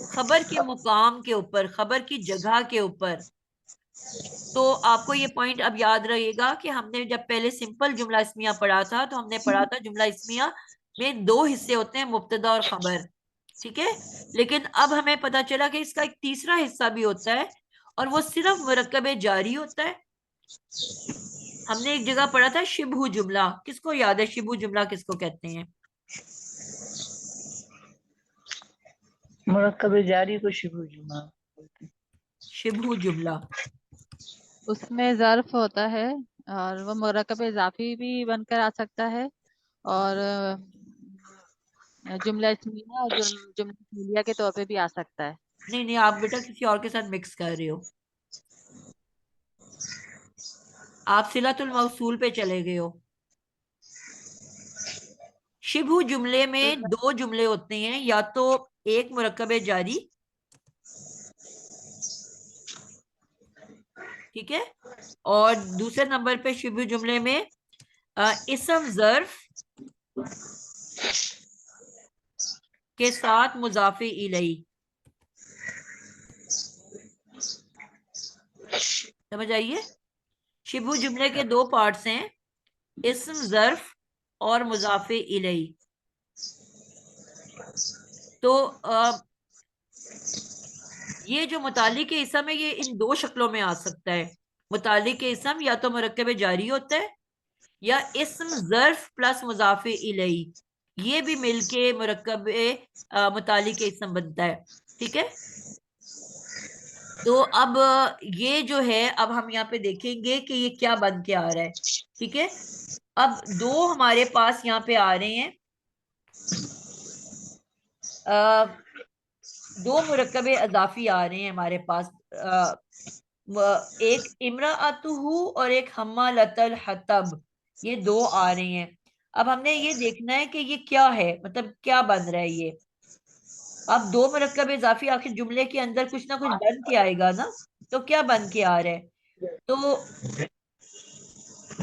खबर के मुकाम के ऊपर, खबर की जगह के ऊपर। तो आपको ये पॉइंट अब याद रहेगा कि हमने जब पहले सिंपल जुमला इस्मिया पढ़ा था तो हमने पढ़ा था जुमला इस्मिया में दो हिस्से होते हैं, मुब्तदा और खबर। ठीक है, लेकिन अब हमें पता चला कि इसका एक तीसरा हिस्सा भी होता है और वो सिर्फ मुरक्कब जारी होता है। हमने एक जगह पढ़ा था शिबहु जुमला, किसको याद है शिबहु जुमला किसको कहते हैं? मुरक्कब जारी को शिबहु जुमला बोलते हैं। शिबहु जुमला उसमें ज़र्फ होता है और वो मुरक्कब इजाफी भी बनकर आ सकता है, और जुमला इस्मिया और जुमला फिलिया के तौर पे भी आ सकता है। नहीं नहीं, आप बेटा किसी और के साथ मिक्स कर रहे हो, आप सिलतुल मौसूल पे चले गए हो। शिबहु जुमले में दो जुमले होते हैं, या तो एक मुरक्कब जारी, ठीक है, और दूसरे नंबर पे शिबहु जुमले में इस्म ज़र्फ के साथ मुजाफे इलैही। समझ आइए, शिबहु जुमले के दो पार्ट्स हैं, इस्म ज़र्फ और मुजाफे इलैही। तो ये जो मुतालिक इसम है ये इन दो शक्लों में आ सकता है। मुतालिक इसम या तो मुरक्कब जारी होता है या इस्म ज़र्फ प्लस मुजाफे इलैही, ये भी मिलके मुरक्कब मुतालिक इसम बनता है। ठीक है, तो अब ये जो है, अब हम यहाँ पे देखेंगे कि ये क्या बन के आ रहा है। ठीक है, अब दो हमारे पास यहाँ पे आ रहे हैं, दो मुरक्कब अज़ाफ़ी आ रहे हैं हमारे पास, एक इम्राअतुहु और एक हम्मालतल हतब, ये दो आ रहे हैं। अब हमने ये देखना है कि ये क्या है, मतलब क्या बन रहा है ये। अब दो मुरक्कब इजाफी आखिर जुमले के अंदर कुछ ना कुछ बन के आएगा ना, तो क्या बन के आ रहा है? तो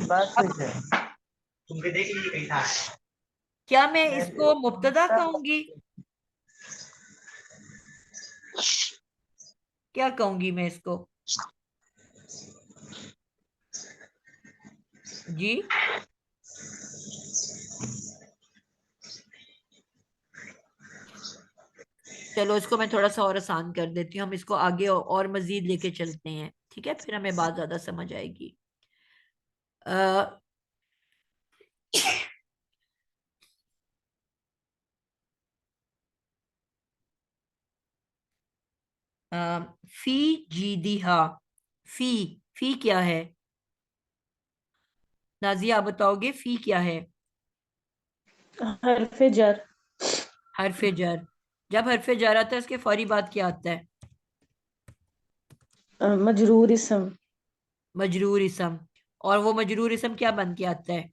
बात अब सही है। क्या मैं इसको मुब्तदा कहूंगी, क्या कहूंगी मैं इसको? जी, चलो इसको मैं थोड़ा सा और आसान कर देती हूँ, हम इसको आगे और मजीद लेके चलते हैं। ठीक है, फिर हमें बात ज्यादा समझ आएगी। फी जीदिहा, फी, फी क्या है? नाजिया आप बताओगे फी क्या है? हरफे जर। हरफे जर। जब हरफे जर आता है उसके फौरी बाद क्या आता है? मजरूर इसम। मजरूर इसम। और वो मजरूर इसम क्या बन के आता है?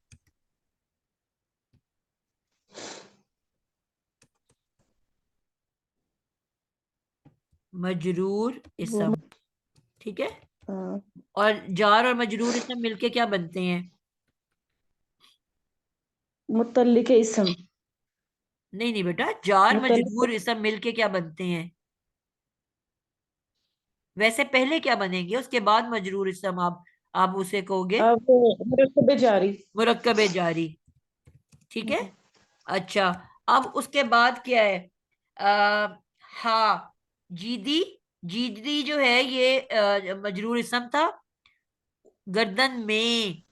मजरूर वो इसम। ठीक है, हाँ, और जार और मजरूर इसम मिलके क्या बनते हैं? मुतल्लिक इसम। नहीं नहीं बेटा, जार मुतल्लिक मजरूर इसम मिलके क्या बनते हैं? वैसे पहले क्या बनेंगे, उसके बाद मजरूर इसम आप उसे कहोगे अब मुरक्कब जारी। मुरक्कब जारी। ठीक है। अच्छा, अब उसके बाद क्या है? आ, हा, जीदी। जीदी जो है ये मजरूर इसम था। गर्दन में,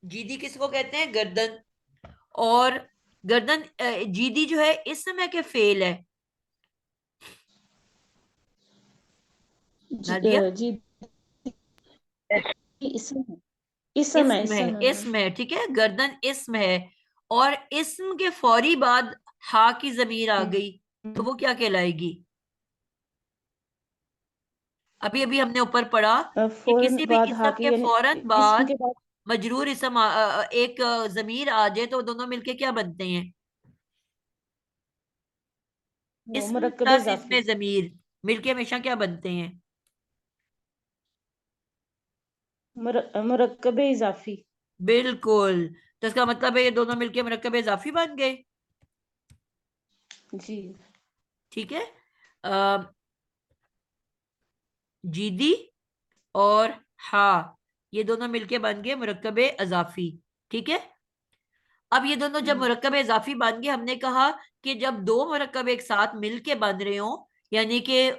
जीदी किसको कहते हैं? गर्दन। और गर्दन जीदी जो है इस समय के फेल है। नादिया, जी इसम है। इसम है, इस्म है, इसम है मैम। इस्म है, ठीक है, गर्दन इस्म है। और इस्म के फौरी बाद हा की जमीर आ गई, तो वो क्या कहलाएगी? अभी अभी हमने ऊपर पढ़ा कि फौरन किसी भी बाद इस्म हाकी के यानी फौरन इसम बाद के बाद मजरूर इस्म एक जमीर आ जाए तो दोनों मिलके क्या बनते हैं? वो इस्म मुरक्कब प्लस इजाफी। इसमें जमीर मिलके हमेशा क्या बनते हैं? मुरक्कब इजाफी। बिल्कुल। तो इसका मतलब है ये दोनों मिलके मुरक्कब इजाफी बन गए। जी ठीक है। अ, जीदी और हा, ये दोनों मिलके बन गए मुरक्कब इजाफी। ठीक है। अब ये दोनों जब मुरक्कब इजाफी बन गए, हमने कहा कि जब दो मुरक्कब एक साथ मिलके बन रहे हो, यानी कि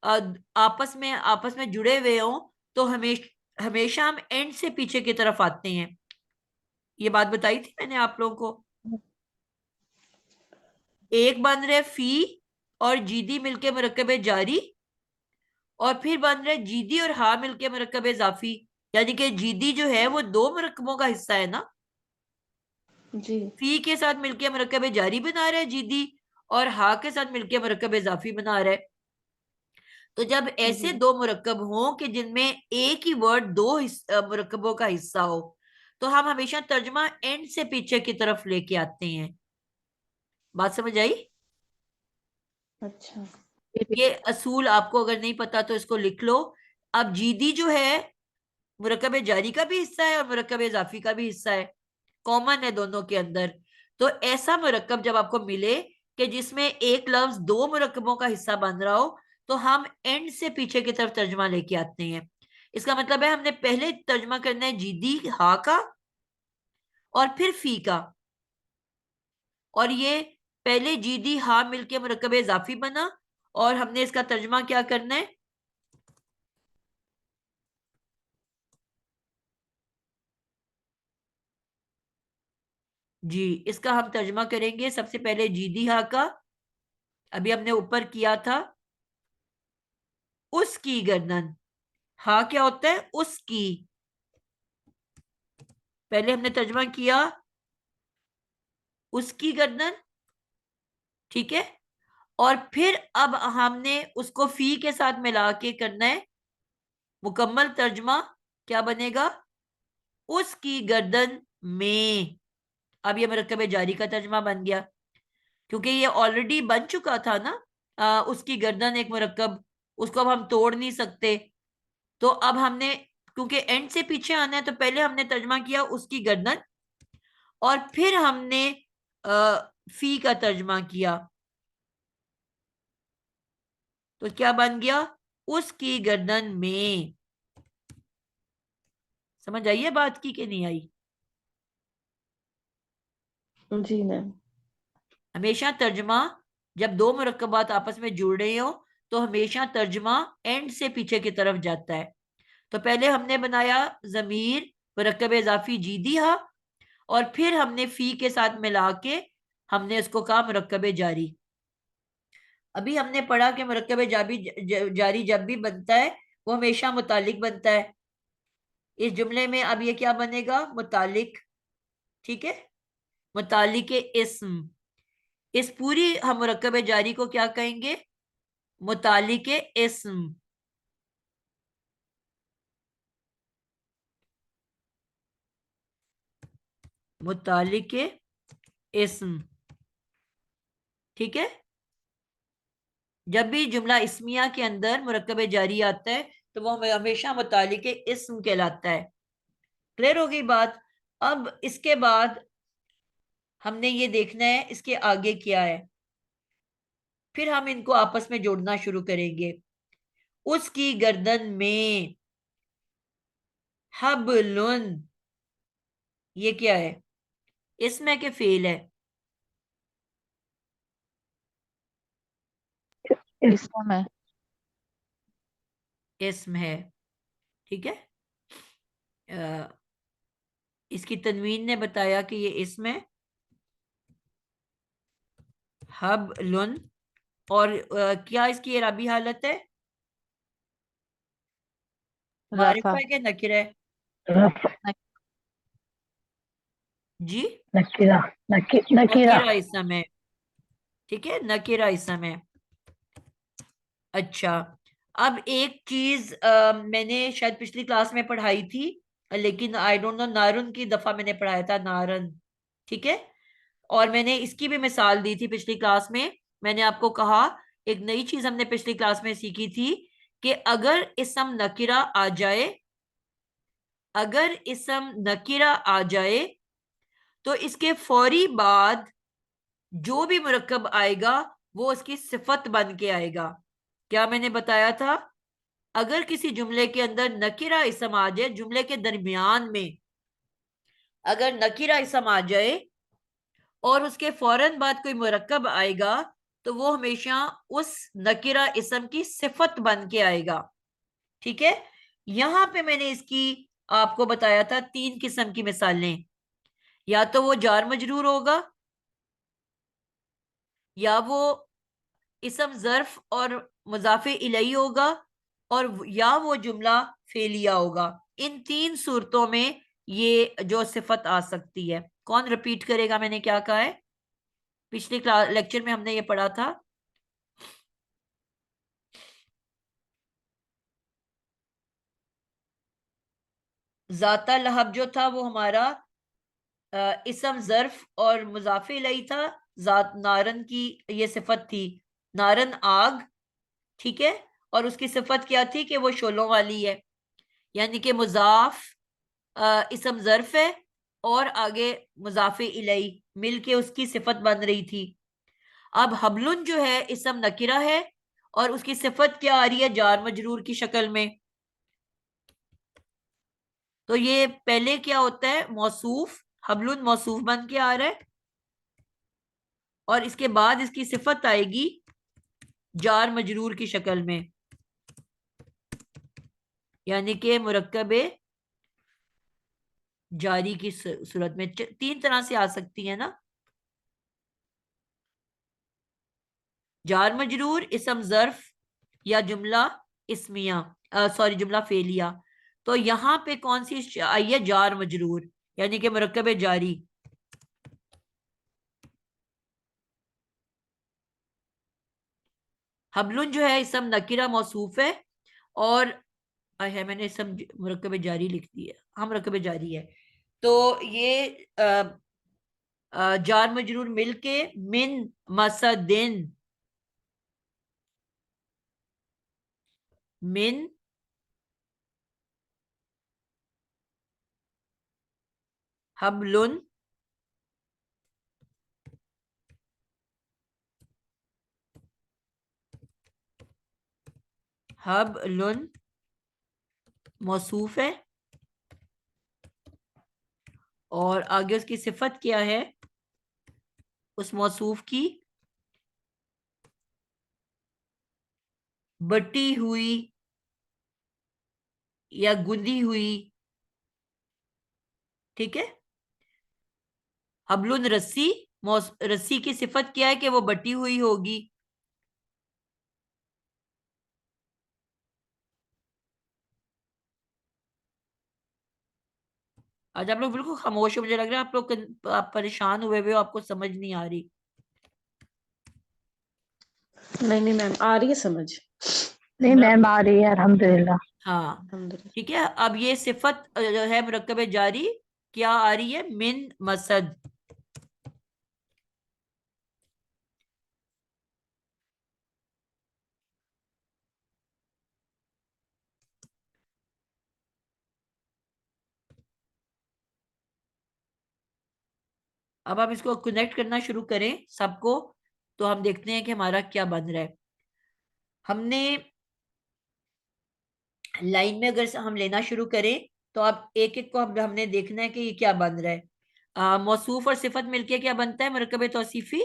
आपस में जुड़े हुए हो, तो हमेशा हम एंड से पीछे की तरफ आते हैं। ये बात बताई थी मैंने आप लोगों को। एक बन रहे फी और जीदी मिलके मुरक्कब जारी, और फिर बन रहे जीदी और हा मिलके मुरक्कब इजाफी। यानी कि जीदी जो है वो दो मुरक्कबों का हिस्सा है ना। जी फी के साथ मिलके मुरक्कब जारी बना रहा है जीदी, और हा के साथ मिलके मुरक्कब इजाफी बना रहा है। तो जब ऐसे जी दो मुरक्कब हों कि जिनमें एक ही वर्ड दो मुरक्कबों का हिस्सा हो, तो हम हमेशा तर्जमा एंड से पीछे की तरफ लेके आते हैं। बात समझ आई? अच्छा। ये असूल आपको अगर नहीं पता तो इसको लिख लो। अब जीदी जो है मुरक्कब जारी का भी हिस्सा है और मुरक्कब इजाफी का भी हिस्सा है, कॉमन है दोनों के अंदर। तो ऐसा मुरक्कब जब आपको मिले कि जिसमें एक लफ्ज दो मुरक्कबों का हिस्सा बन रहा हो, तो हम एंड से पीछे की तरफ तर्जमा लेके आते हैं। इसका मतलब है हमने पहले तर्जमा करना है जीदी हा का और फिर फी का। और ये पहले जीदी हा मिलके मुरक्कब इजाफी बना, और हमने इसका तर्जमा क्या करना है? जी, इसका हम तर्जमा करेंगे सबसे पहले जीदी हा का। अभी हमने ऊपर किया था उसकी गर्दन। हा क्या होता है? उसकी। पहले हमने तर्जमा किया उसकी गर्दन। ठीक है। और फिर अब हमने उसको फी के साथ मिला के करना है मुकम्मल तर्जमा। क्या बनेगा? उसकी गर्दन में। अब ये मुरक्कब जारी का तर्जमा बन गया, क्योंकि ये ऑलरेडी बन चुका था ना। उसकी गर्दन एक मुरक्कब, उसको अब हम तोड़ नहीं सकते। तो अब हमने, क्योंकि एंड से पीछे आना है, तो पहले हमने तर्जमा किया उसकी गर्दन, और फिर हमने फी का तर्जमा किया। तो क्या बन गया? उसकी गर्दन में। समझ आई है बात की कि नहीं आई? जी मैम। हमेशा तर्जमा, जब दो मुरक्कबात आपस में जुड़ रहे हो, तो हमेशा तर्जमा एंड से पीछे की तरफ जाता है। तो पहले हमने बनाया जमीर मुरक्कब इजाफी जीदी हा, और फिर हमने फी के साथ मिला के हमने इसको कहा मुरक्कब जारी। अभी हमने पढ़ा कि मुरक्कब जारी जब भी बनता है वो हमेशा मुतालिक बनता है। इस जुमले में अब ये क्या बनेगा? मुतालिक। ठीक है, मुतालिक इस्म। इस पूरी हम मुरक्कब जारी को क्या कहेंगे? मुतालिक इस्म। मुतालिक इस्म। ठीक है। जब भी जुमला इस्मिया के अंदर मुरक्कब जारी आता है, तो वो हमेशा मुतालिक इस्म कहलाता है। क्लियर हो गई बात? अब इसके बाद हमने ये देखना है इसके आगे क्या है, फिर हम इनको आपस में जोड़ना शुरू करेंगे। उसकी गर्दन में हबलुन, ये क्या है, इसमें के फेल है? इसम है। इसम है, ठीक है। इसकी तनवीन ने बताया कि ये इसम है, हबलुन। और क्या इसकी इराबी हालत है? मारिफा रफा। है क्या नकिरा है? जी, नकीरा, नकीरा। नकिरा इसम है, ठीक है, नकिरा इसम है। अच्छा, अब एक चीज मैंने शायद पिछली क्लास में पढ़ाई थी, लेकिन आई डोंट नो, नारुन की दफा मैंने पढ़ाया था, नारन, ठीक है। और मैंने इसकी भी मिसाल दी थी पिछली क्लास में। मैंने आपको कहा, एक नई चीज हमने पिछली क्लास में सीखी थी कि अगर इसम नकिरा आ जाए, अगर इसम नकिरा आ जाए तो इसके फौरी बाद जो भी मुरक्कब आएगा वो उसकी सिफत बन के आएगा। क्या मैंने बताया था? अगर किसी जुमले के अंदर नकिरा इसम आ जाए, जुमले के दरमियान में अगर नकिरा इसम आ जाए और उसके फौरन बाद कोई मुरक्कब आएगा, तो वो हमेशा उस नकिरा इसम की सिफत बन के आएगा, ठीक है। यहां पे मैंने इसकी आपको बताया था 3 किस्म की मिसालें। या तो वो जार मजरूर होगा, या वो इसम जर्फ और मुजाफे इलही होगा, और या वो जुमला फेलिया होगा। इन 3 सूरतों में ये जो सिफत आ सकती है। कौन रिपीट करेगा मैंने क्या कहा है? पिछले क्लास लेक्चर में हमने ये पढ़ा था। जाता लहब जो था वो हमारा इसम जर्फ और मुजाफे इलही था। जात नारन की ये सिफत थी, नारन आग, ठीक है। और उसकी सिफत क्या थी कि वो शोलों वाली है, यानी कि मुजाफ इसम जर्फ है और आगे मुजाफे इलही मिलके उसकी सिफत बन रही थी। अब हबलुन जो है इसम नकिरा है और उसकी सिफत क्या आ रही है? जार मजरूर की शक्ल में। तो ये पहले क्या होता है? मौसूफ, हबलुन मौसूफ बन के आ रहा है, और इसके बाद इसकी सिफत आएगी जार मजरूर की शक्ल में, यानी कि मुरक्कब जारी की सूरत में। 3 तरह से आ सकती है ना, जार मजरूर, इसम जर्फ, या जुमला इसमिया, सॉरी जुमला फेलिया। तो यहां पे कौन सी आई है? जार मजरूर, यानी कि मुरक्कब जारी। हबलुन जो है इसम नकिरा मौसूफ है, और है मैंने इसम मुरक्कब जारी लिख दी है, हाँ मुरक्कब जारी है। तो ये जार मजरूर मिलके मिन मसदिन, मिन हबलुन हबलुन मौसूफ है, और आगे उसकी सिफत क्या है? उस मौसूफ की बटी हुई या गुंदी हुई, ठीक है। हबलुन रस्सी, रस्सी की सिफत क्या है? कि वो बटी हुई होगी। आज आप लोग बिल्कुल खामोश हो, मुझे लग रहा है आप लोग आप परेशान हुए हुए हो, आपको समझ नहीं आ रही। नहीं नहीं मैम, आ रही है समझ। नहीं मैम, आ रही है अल्हम्दुलिल्लाह। हाँ, अल्हम्दुलिल्लाह। ठीक है। अब ये सिफत जो है मुरक्कब जारी, क्या आ रही है? मिन मसद। अब आप इसको कनेक्ट करना शुरू करें सबको, तो हम देखते हैं कि हमारा क्या बन रहा है। हमने लाइन में अगर हम लेना शुरू करें तो अब एक एक को हमने देखना है कि ये क्या बन रहा है। मौसूफ और सिफत मिलके क्या बनता है? मुरक्कब तौसीफी।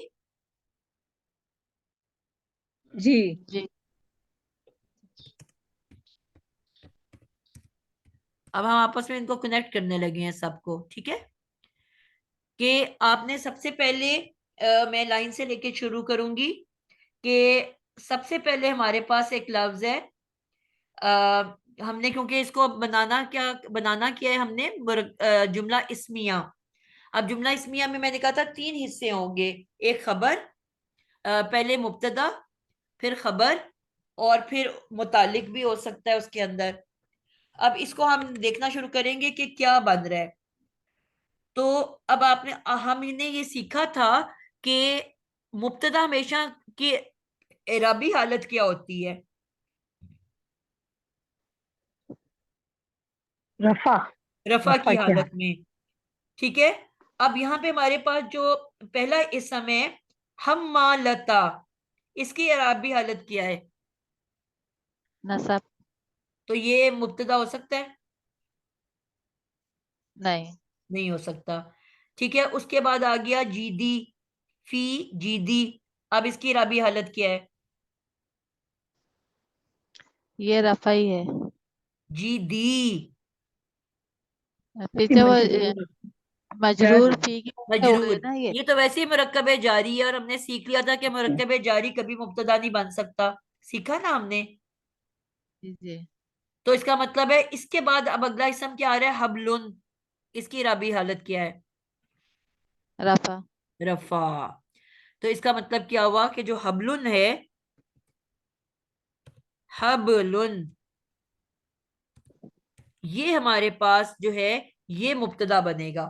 जी। जी। अब हम आपस में इनको कनेक्ट करने लगे हैं सबको, ठीक है? कि आपने सबसे पहले मैं लाइन से लेके शुरू करूंगी कि सबसे पहले हमारे पास एक लफ्ज है। हमने क्योंकि इसको बनाना किया है हमने जुमला इस्मिया। अब जुमला इस्मिया में मैंने कहा था 3 हिस्से होंगे। एक खबर, पहले मुब्तदा, फिर खबर, और फिर मुतालिक भी हो सकता है उसके अंदर। अब इसको हम देखना शुरू करेंगे कि क्या बन रहा है। तो अब हमने ये सीखा था कि मुब्तदा हमेशा की एराबी हालत क्या होती है? रफा। रफा रफा की क्या? हालत में, ठीक है। अब यहाँ पे हमारे पास जो पहला इसम है हम्मालता, इसकी अरबी हालत क्या है? नसब। तो ये मुब्तदा हो सकता है? नहीं। नहीं हो सकता। ठीक है, उसके बाद आ गया जीदी, फी जीदी। अब इसकी अरबी हालत क्या है? ये रफा ही है। जीदी। पीछे वो मजबूर। मजरूर जारी। फी की वजह हुए मजरूर। ना ये। ये तो वैसे ही मुरक्कब जारी है, और हमने सीख लिया था कि मुरक्कब जारी कभी मुब्तदा नहीं बन सकता। सीखा ना हमने। जी जी। तो इसका मतलब है इसके बाद अब अगला इसम क्या आ रहा है? हबलुन। इसकी रबी हालत क्या है? रफा। रफा। तो इसका मतलब क्या हुआ कि जो हबलुन है, हबलुन, ये हमारे पास जो है ये मुब्तदा बनेगा।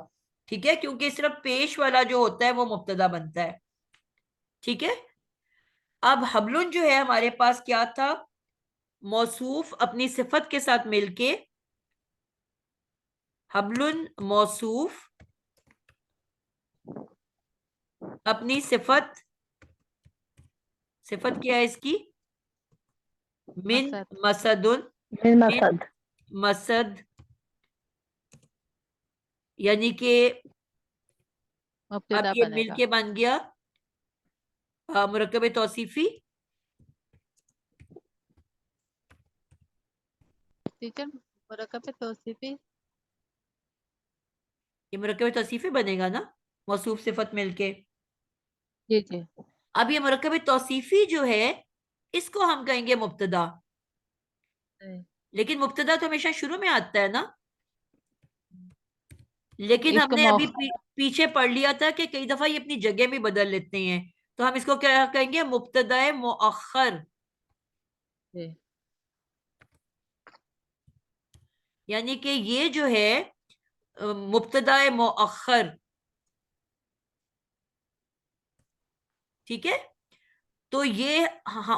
ठीक है, क्योंकि सिर्फ पेश वाला जो होता है वो मुब्तदा बनता है। ठीक है। अब हबलुन जो है हमारे पास क्या था? मौसूफ अपनी सिफत के साथ मिलके, हबलुन मौसूफ अपनी सिफत, सिफत क्या है इसकी? मिन मसद। मसदुन, मिन मिन मसद। मसद, यानी कि अब मुब्तदा ये बनेगा। मिलके बन गया मुरक्कब तौसीफी। टीचर मुरक्कब तौसीफी। ये मुरक्कब तौसीफी बनेगा ना, मौसूफ सिफत मिलके। जी जी। अब ये मुरक्कब तौसीफी जो है इसको हम कहेंगे मुब्तदा। नहीं। लेकिन मुब्तदा तो हमेशा शुरू में आता है ना। लेकिन इसको हमने अभी मौखर। पीछे पढ़ लिया था कि कई दफा ये अपनी जगह भी बदल लेते हैं। तो हम इसको क्या कहेंगे? मुब्तदा मुअख्खर। जी। यानी कि ये जो है मुब्तदा मुअख्खर। ठीक है। तो ये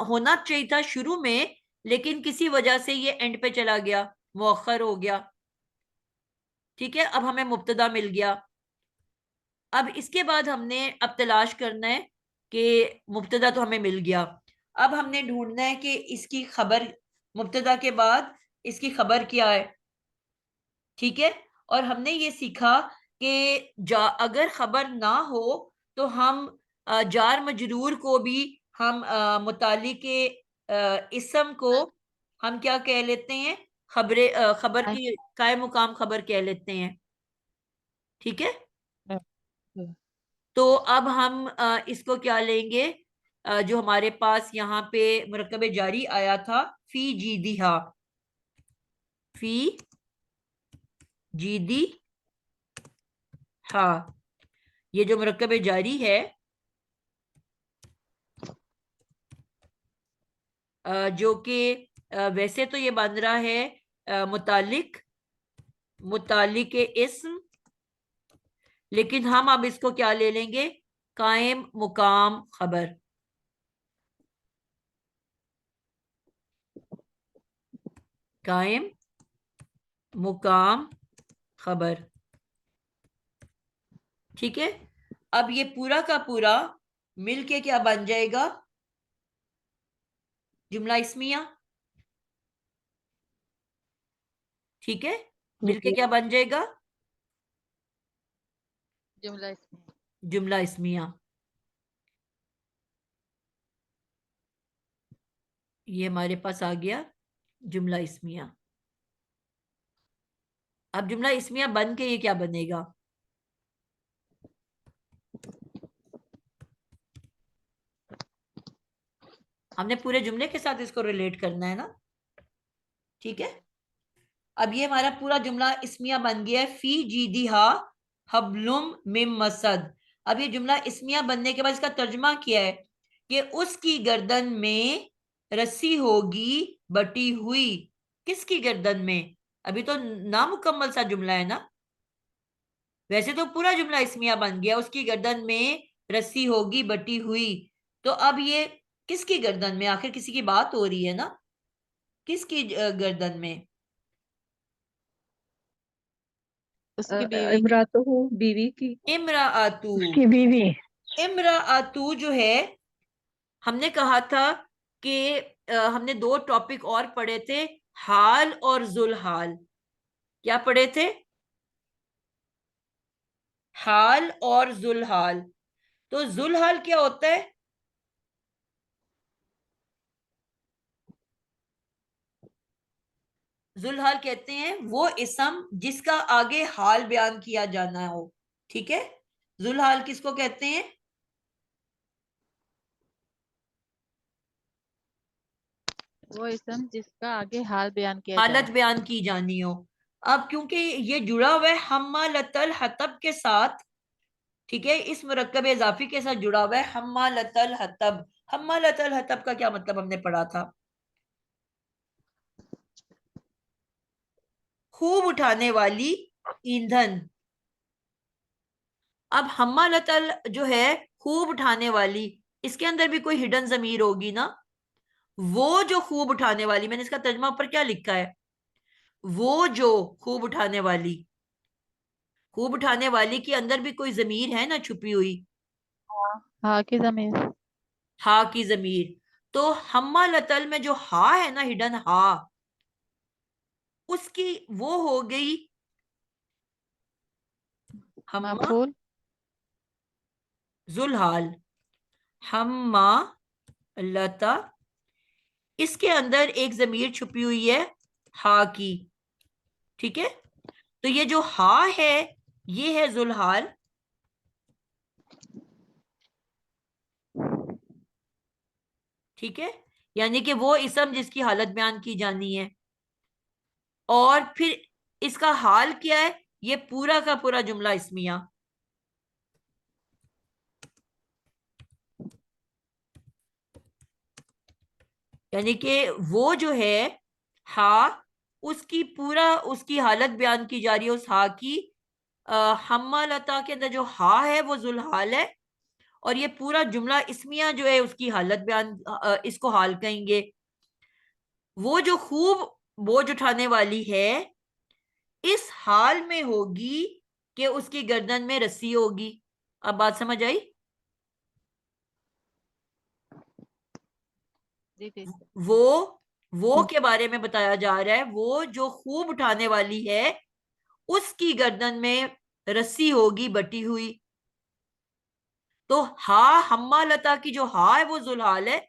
होना चाहिए था शुरू में, लेकिन किसी वजह से ये एंड पे चला गया, मुअख्खर हो गया। ठीक है, अब हमें मुब्तदा मिल गया। अब इसके बाद हमने अब तलाश करना है कि मुब्तदा तो हमें मिल गया। अब हमने ढूंढना है कि इसकी खबर, मुब्तदा के बाद इसकी खबर क्या है। ठीक है। और हमने ये सीखा कि अगर खबर ना हो तो हम जार मजरूर को भी हम मुताली के इसम को हम क्या कह लेते हैं? खबर की कायम मुकाम खबर कह लेते हैं। ठीक है। तो अब हम इसको क्या लेंगे? जो हमारे पास यहाँ पे मुरक्कब जारी आया था, फी जीदिहा, फी जीदी, हाँ, ये जो मुरक्कब जारी है जो कि वैसे तो ये बन रहा है मुतालिक, मुतालिक इस्म, लेकिन हम अब इसको क्या ले लेंगे? कायम मुकाम खबर। कायम मुकाम खबर। ठीक है। अब ये पूरा का पूरा मिलके क्या बन जाएगा? जुमला इस्मिया। ठीक है, मिलके क्या बन जाएगा? जुमला इसमें जुमला इस्मिया। ये हमारे पास आ गया जुमला इस्मिया। अब जुमला इस्मिया बन के ये क्या बनेगा? हमने पूरे जुमले के साथ इसको रिलेट करना है ना, ठीक है। अब ये हमारा पूरा जुमला इस्मिया बन गया है, फी जीदिहा हब्लुम मिम मसद। अब ये जुमला इस्मिया बनने के बाद इसका तर्जुमा किया है कि उसकी गर्दन में रस्सी होगी बटी हुई। किसकी गर्दन में? अभी तो नामुकम्मल सा जुमला है ना, वैसे तो पूरा जुमला इस्मिया बन गया, उसकी गर्दन में रस्सी होगी बटी हुई। तो अब ये किसकी गर्दन में? आखिर किसी की बात हो रही है ना, किसकी गर्दन में? उसकी बीवी की। इमरातुहु बीवी की। इमराअतु। उसकी बीवी। इमराअतु जो है, हमने कहा था कि हमने दो टॉपिक और पढ़े थे, हाल और जुलहाल। क्या पढ़े थे? हाल और जुलहाल। तो जुलहाल क्या होता है? जुलहाल कहते हैं वो इसम जिसका आगे हाल बयान किया जाना हो, ठीक है। जुलहाल किसको कहते हैं? वो इसम जिसका आगे हाल बयान किया हालत जाए। बयान की जानी हो। अब क्योंकि ये जुड़ा हुआ है हम्मालतल हतब के साथ, ठीक है, इस मुरक्कब इजाफी के साथ जुड़ा हुआ है हम्मालतल हतब। हम्मालतल हतब का क्या मतलब हमने पढ़ा था? खूब उठाने वाली ईंधन। अब हम्मालतल जो है खूब उठाने वाली, इसके अंदर भी कोई हिडन जमीर होगी ना। वो जो खूब उठाने वाली, मैंने इसका तर्जुमा ऊपर क्या लिखा है? वो जो खूब उठाने वाली, खूब उठाने वाली के अंदर भी कोई जमीर है ना छुपी हुई, हाँ की जमीन। हा की जमीर। तो हम्मालतल में जो हा है ना, हिडन हा, उसकी वो हो गई हम्मा मफूल। जुलहाल। हम्मा लता, इसके अंदर एक जमीर छुपी हुई है हा की, ठीक है। तो ये जो हा है ये है जुलहाल, ठीक है। यानी कि वो इसम जिसकी हालत बयान की जानी है। और फिर इसका हाल क्या है? ये पूरा का पूरा जुमला इस्मिया। यानी कि वो जो है हा, उसकी पूरा उसकी हालत बयान की जा रही है उस हा की। हम्मा लता के अंदर जो हा है वो जुलहाल है, और ये पूरा जुमला इस्मिया जो है उसकी हालत बयान, इसको हाल कहेंगे। वो जो खूब बोझ उठाने वाली है इस हाल में होगी कि उसकी गर्दन में रस्सी होगी। अब बात समझ आई? जी ठीक। वो के बारे में बताया जा रहा है, वो जो खूब उठाने वाली है उसकी गर्दन में रस्सी होगी बटी हुई। तो हा हम्मा लता की जो हा है वो जुलहाल है,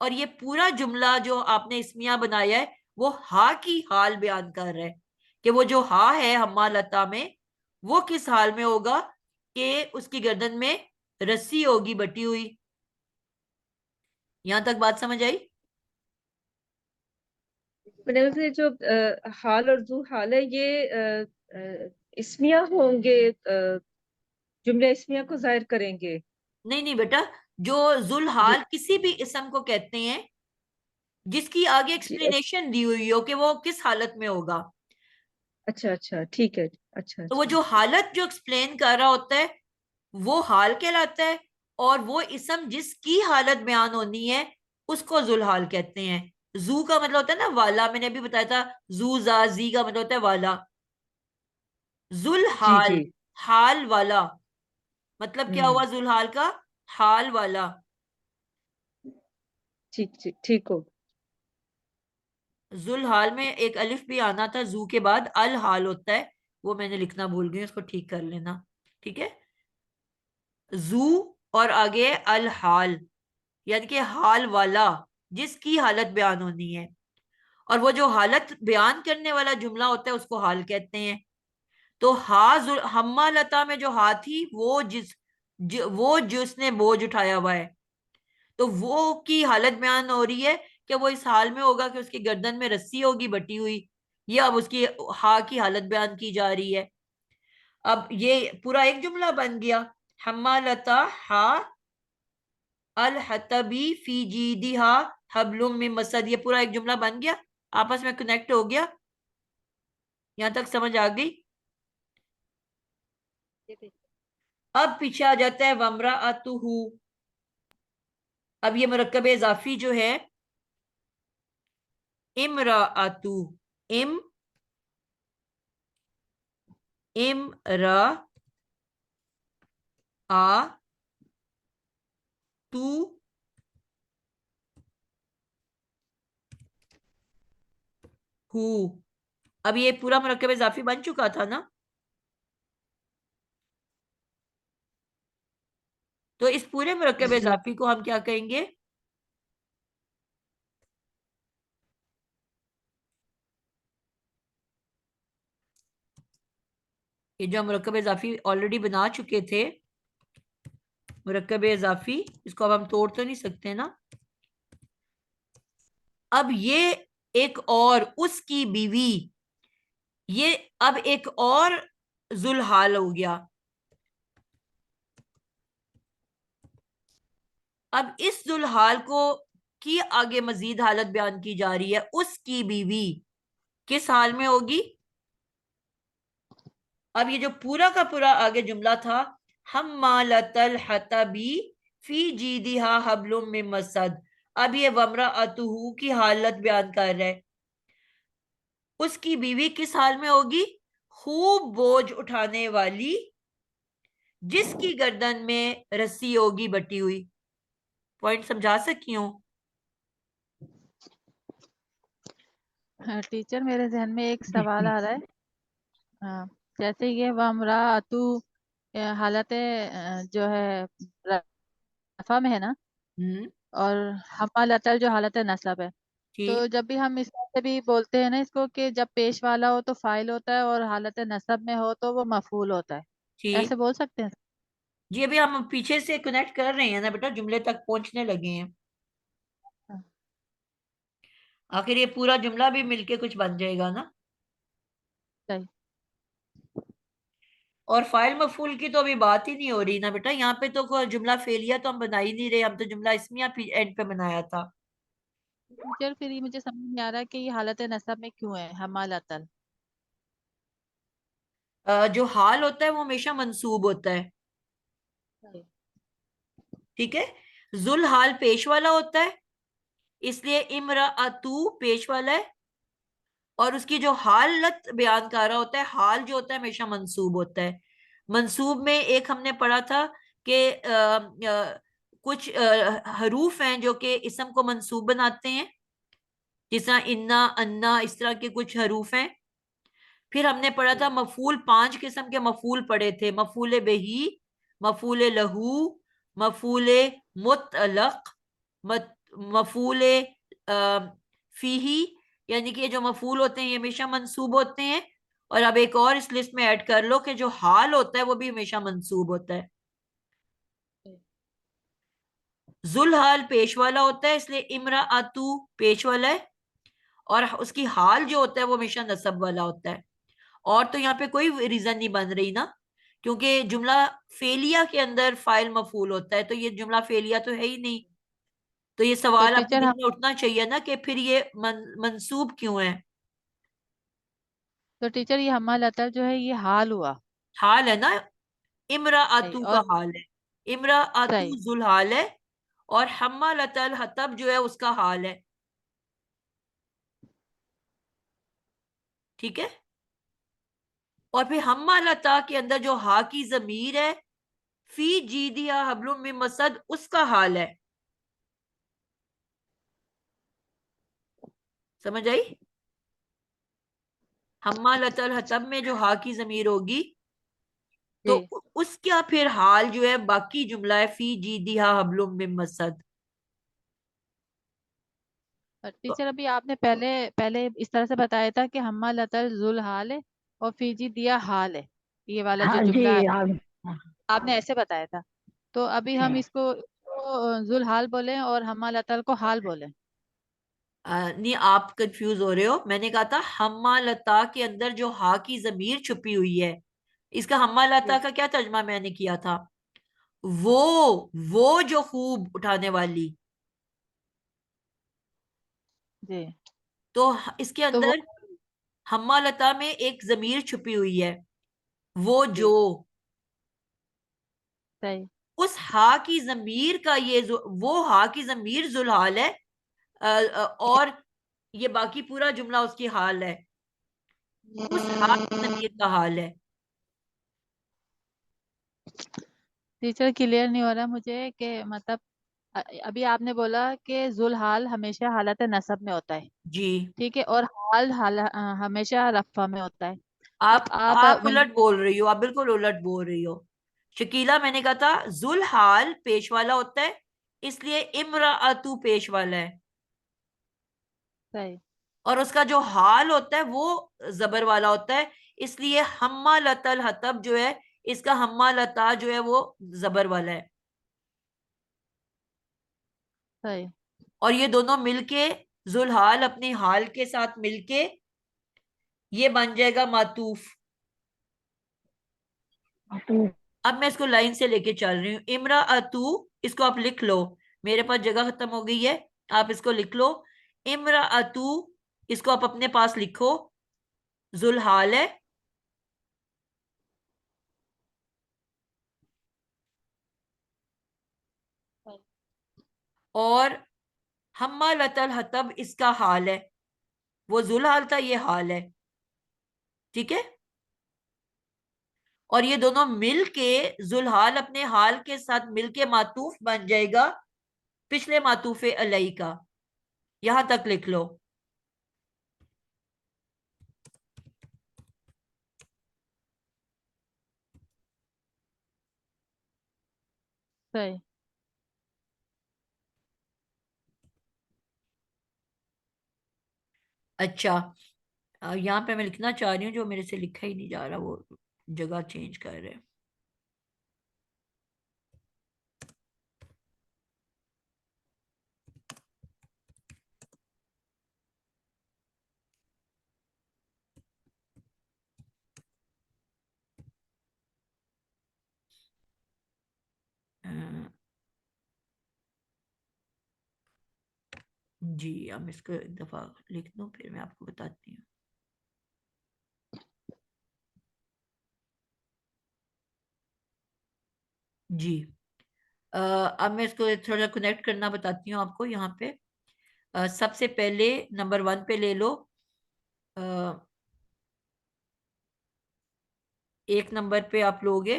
और ये पूरा जुमला जो आपने इसमिया बनाया है वो हा की हाल बयान कर रहा है कि वो जो हा है हम्मा लता में, वो किस हाल में होगा कि उसकी गर्दन में रस्सी होगी बटी हुई। यहां तक बात समझ आई? मैंने वैसे जो हाल और जू हाल है ये इस्मिया होंगे, जुमले इस्मिया को जाहिर करेंगे। नहीं नहीं बेटा, जो जुल जी हाल किसी भी इसम को कहते हैं जिसकी आगे जी एक्सप्लेनेशन दी हुई हो कि वो किस हालत में होगा। अच्छा अच्छा ठीक है। अच्छा तो वो अच्छा। जो हालत जो एक्सप्लेन कर रहा होता है वो हाल कहलाता है, और वो इसम जिसकी हालत बयान होनी है उसको जुलहाल कहते हैं। जू का मतलब होता है ना वाला, मैंने अभी बताया था, जू जा जी का मतलब होता है वाला। जुल जी जी। हाल, हाल वाला, मतलब क्या हुआ हम्म। जुलहाल का? हाल वाला। ठीक ठीक ठीक हो। जुल हाल में एक अलिफ भी आना था, जू के बाद अल हाल होता है, वो मैंने लिखना भूल गई, उसको ठीक कर लेना। ठीक है, जू और आगे अल हाल, यानी कि हाल वाला, जिसकी हालत बयान होनी है। और वो जो हालत बयान करने वाला जुमला होता है उसको हाल कहते हैं। तो हम्मा लता में जो हा थी, वो जिसने बोझ उठाया हुआ है, तो वो की हालत बयान हो रही है कि वो इस हाल में होगा कि उसकी गर्दन में रस्सी होगी बटी हुई। ये अब उसकी हा की हालत बयान की जा रही है। अब ये पूरा एक जुमला बन गया, हम्मा लता हा अल हतबी फी जीदिहा हबलुम मिन मसद, ये पूरा एक जुमला बन गया, आपस में कनेक्ट हो गया। यहां तक समझ आ गई? अब पीछे आ जाता है वमरा अतुहु। अब ये मुरक्कब इजाफी जो है, इमरा अतु, इमरा आ तू हु। अब ये पूरा मुरक्कब इजाफी बन चुका था ना, तो इस पूरे मुरक्कब जी इजाफी को हम क्या कहेंगे? ये जो मुरक्कब इजाफी ऑलरेडी बना चुके थे, मुरक्कब इजाफी, इसको अब हम तोड़ तो नहीं सकते ना। अब ये एक और उसकी बीवी, ये अब एक और जुल्हाल हो गया। अब इस जुल्हाल को की आगे मजीद हालत बयान की जा रही है, उसकी बीवी किस हाल में होगी? अब ये जो पूरा का पूरा आगे जुमला था, हम्मालतल हतबी फी जीदिहा हबलुम मिन मसद, अब ये वमरा अतुहु की हालत बयान कर रहा है। उसकी बीवी किस हाल में होगी? खूब बोझ उठाने वाली, जिसकी गर्दन में रस्सी होगी बटी हुई। पॉइंट समझा सकी हूं? हाँ, टीचर मेरे जहन में एक सवाल आ रहा है। हाँ, जैसे ये वमरा अतु हालत जो है रफा में है ना, हम्म। और हमाल अतल जो हालत नसब है। तो ठीक जब भी हम इस तरह से भी बोलते हैं ना इसको, कि जब पेश वाला हो तो फाइल होता है और हालत नसब में हो तो वो मफूल होता है, ठीक। ऐसे बोल सकते हैं? जी अभी हम पीछे से कनेक्ट कर रहे हैं ना बेटा, जुमले तक पहुंचने लगे हैं। हाँ, आखिर ये पूरा जुमला भी मिलके कुछ बन जाएगा ना। सही। और फाइल मफूल की तो अभी बात ही नहीं हो रही ना बेटा, यहाँ पे तो कोई जुमला फेलिया तो हम बना ही नहीं रहे, हम तो जुमला इसमिया एंड पे बनाया था। टीचर फिर ये मुझे समझ नहीं आ रहा है कि ये हालत नसब में क्यों है हमाल अतल? जो हाल होता है वो हमेशा मंसूब होता है। सही। ठीक है, जुल हाल पेश वाला होता है, इसलिए इमरा अतू पेश वाला है। और उसकी जो हालत बयान कर रहा होता है, हाल जो होता है हमेशा मंसूब होता है। मंसूब में एक हमने पढ़ा था कि कुछ हरूफ हैं जो कि इसम को मंसूब बनाते हैं, जिस तरह इन्ना अन्ना, इस तरह के कुछ हरूफ हैं। फिर हमने पढ़ा था मफूल, 5 किस्म के मफूल पढ़े थे, मफूल बेही, मफूल लहू, मफूल मुतलक, मफूल फीही। यानी कि ये जो मफूल होते हैं ये हमेशा मंसूब होते हैं। और अब एक और इस लिस्ट में ऐड कर लो कि जो हाल होता है वो भी हमेशा मंसूब होता है। जुल हाल पेश वाला होता है, इसलिए इमरा आतू पेश वाला है। और उसकी हाल जो होता है वो हमेशा नसब वाला होता है। और तो यहाँ पे कोई रीजन नहीं बन रही ना, क्योंकि जुमला फेलिया के अंदर फाइल मफूल होता है, तो ये जुमला फेलिया तो है ही नहीं। तो ये तो सवाल आपके टीचर दिल हम में उठना चाहिए ना कि फिर ये मंसूब क्यों है? तो टीचर ये हमाल अतल जो है ये हाल हुआ। हाल है ना, इमरा सही। आतू का और हाल है। इमरा आतू सही। जुल हाल है, और हम्मा लतल हतब जो है उसका हाल है। ठीक है, और फिर हम्मा लता के अंदर जो हा की जमीर है, फी जीदिया हबलुम मिन मसद, उसका हाल है। समझ आई? हम्मालतल हतब में जो हा की जमीर होगी तो जी। उसका फिर हाल जो है बाकी जुमला है फी जीदिहा हबलुम मिन मसद। तो टीचर अभी आपने पहले पहले इस तरह से बताया था कि हम्मा लतल जुल हाल है और फीजी दिया हाल है, ये वाला जो हाँ जी, जुमला हाँ। आपने ऐसे बताया था। तो अभी हम इसको जुल हाल बोले और हम्मा लतल को हाल बोले। नहीं, आप कंफ्यूज हो रहे हो। मैंने कहा था हम्मालता के अंदर जो हा की जमीर छुपी हुई है, इसका हम्मालता जी। का क्या तर्जमा मैंने किया था? वो जो खूब उठाने वाली। जी। तो इसके तो वो अंदर हम्मालता में एक जमीर छुपी हुई है, वो जो। जी सही। उस हा की जमीर का वो हा की जमीर जुलहाल है। और ये बाकी पूरा जुमला उसकी हाल है, उस हा की जमीर का हाल है। टीचर क्लियर नहीं हो रहा मुझे कि मतलब अभी आपने बोला कि जुल हाल हमेशा हालत नसब में होता है, जी, ठीक है, और हमेशा रफ़ा में होता है। अब आप आप उलट बोल रही हो, आप बिल्कुल उलट बोल रही हो शकीला। मैंने कहा था जुल हाल पेश वाला होता है, इसलिए इमराअतु पेश वाला है, सही। और उसका जो हाल होता है वो जबर वाला होता है, इसलिए हम्मा लतल हतब जो है, इसका हम्मा लता जो है वो जबर वाला है। सही। और ये दोनों मिलके, जुलहाल अपने हाल के साथ मिलके ये बन जाएगा मातूफ। तो अब मैं इसको लाइन से लेके चल रही हूँ। इमरा अतू, इसको आप लिख लो, मेरे पास जगह खत्म हो गई है, आप इसको लिख लो। इमरा अतू, इसको आप अपने पास लिखो, जुलहाल है। सही। और हम्मा लतल हतब इसका हाल है, वो जुलहाल था, ये हाल है। ठीक है? और ये दोनों मिलके, जुलहाल अपने हाल के साथ मिलके मातूफ बन जाएगा पिछले मातूफे अलई का। यहां तक लिख लो। सही। अच्छा, यहाँ पे मैं लिखना चाह रही हूँ, जो मेरे से लिखा ही नहीं जा रहा, वो जगह चेंज कर रहे हैं। अ, जी, अब इसको एक दफा लिख दूं, फिर मैं आपको बताती हूँ। जी, अब मैं इसको थोड़ा कनेक्ट करना बताती हूँ आपको। यहाँ पे सबसे पहले नंबर 1 पे ले लो। अ, एक नंबर पे आप लोगे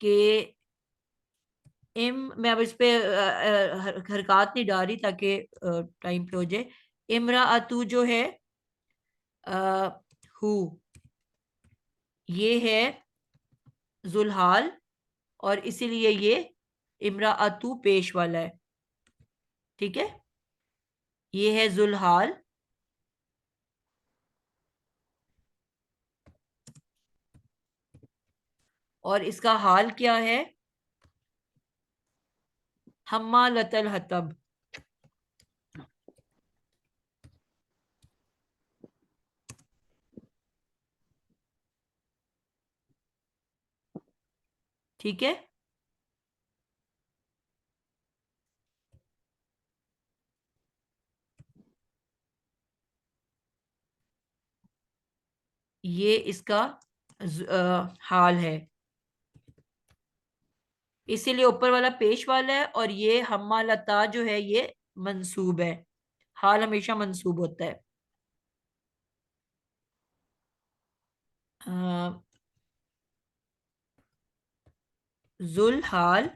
कि मैं अब इस पे हरकत नहीं डाल रही ताकि टाइम पे हो जाए। इमरा अतू जो है, हु, ये है जुलहाल, और इसीलिए ये इमरा अतू पेश वाला है। ठीक है? ये है जुलहाल, और इसका हाल क्या है? हम्मा लतल हतब। ठीक है? ये इसका हाल है, इसीलिए ऊपर वाला पेश वाला है, और ये हम्मा लता जो है ये मंसूब है। हाल हमेशा मंसूब होता है। अ, जुल हाल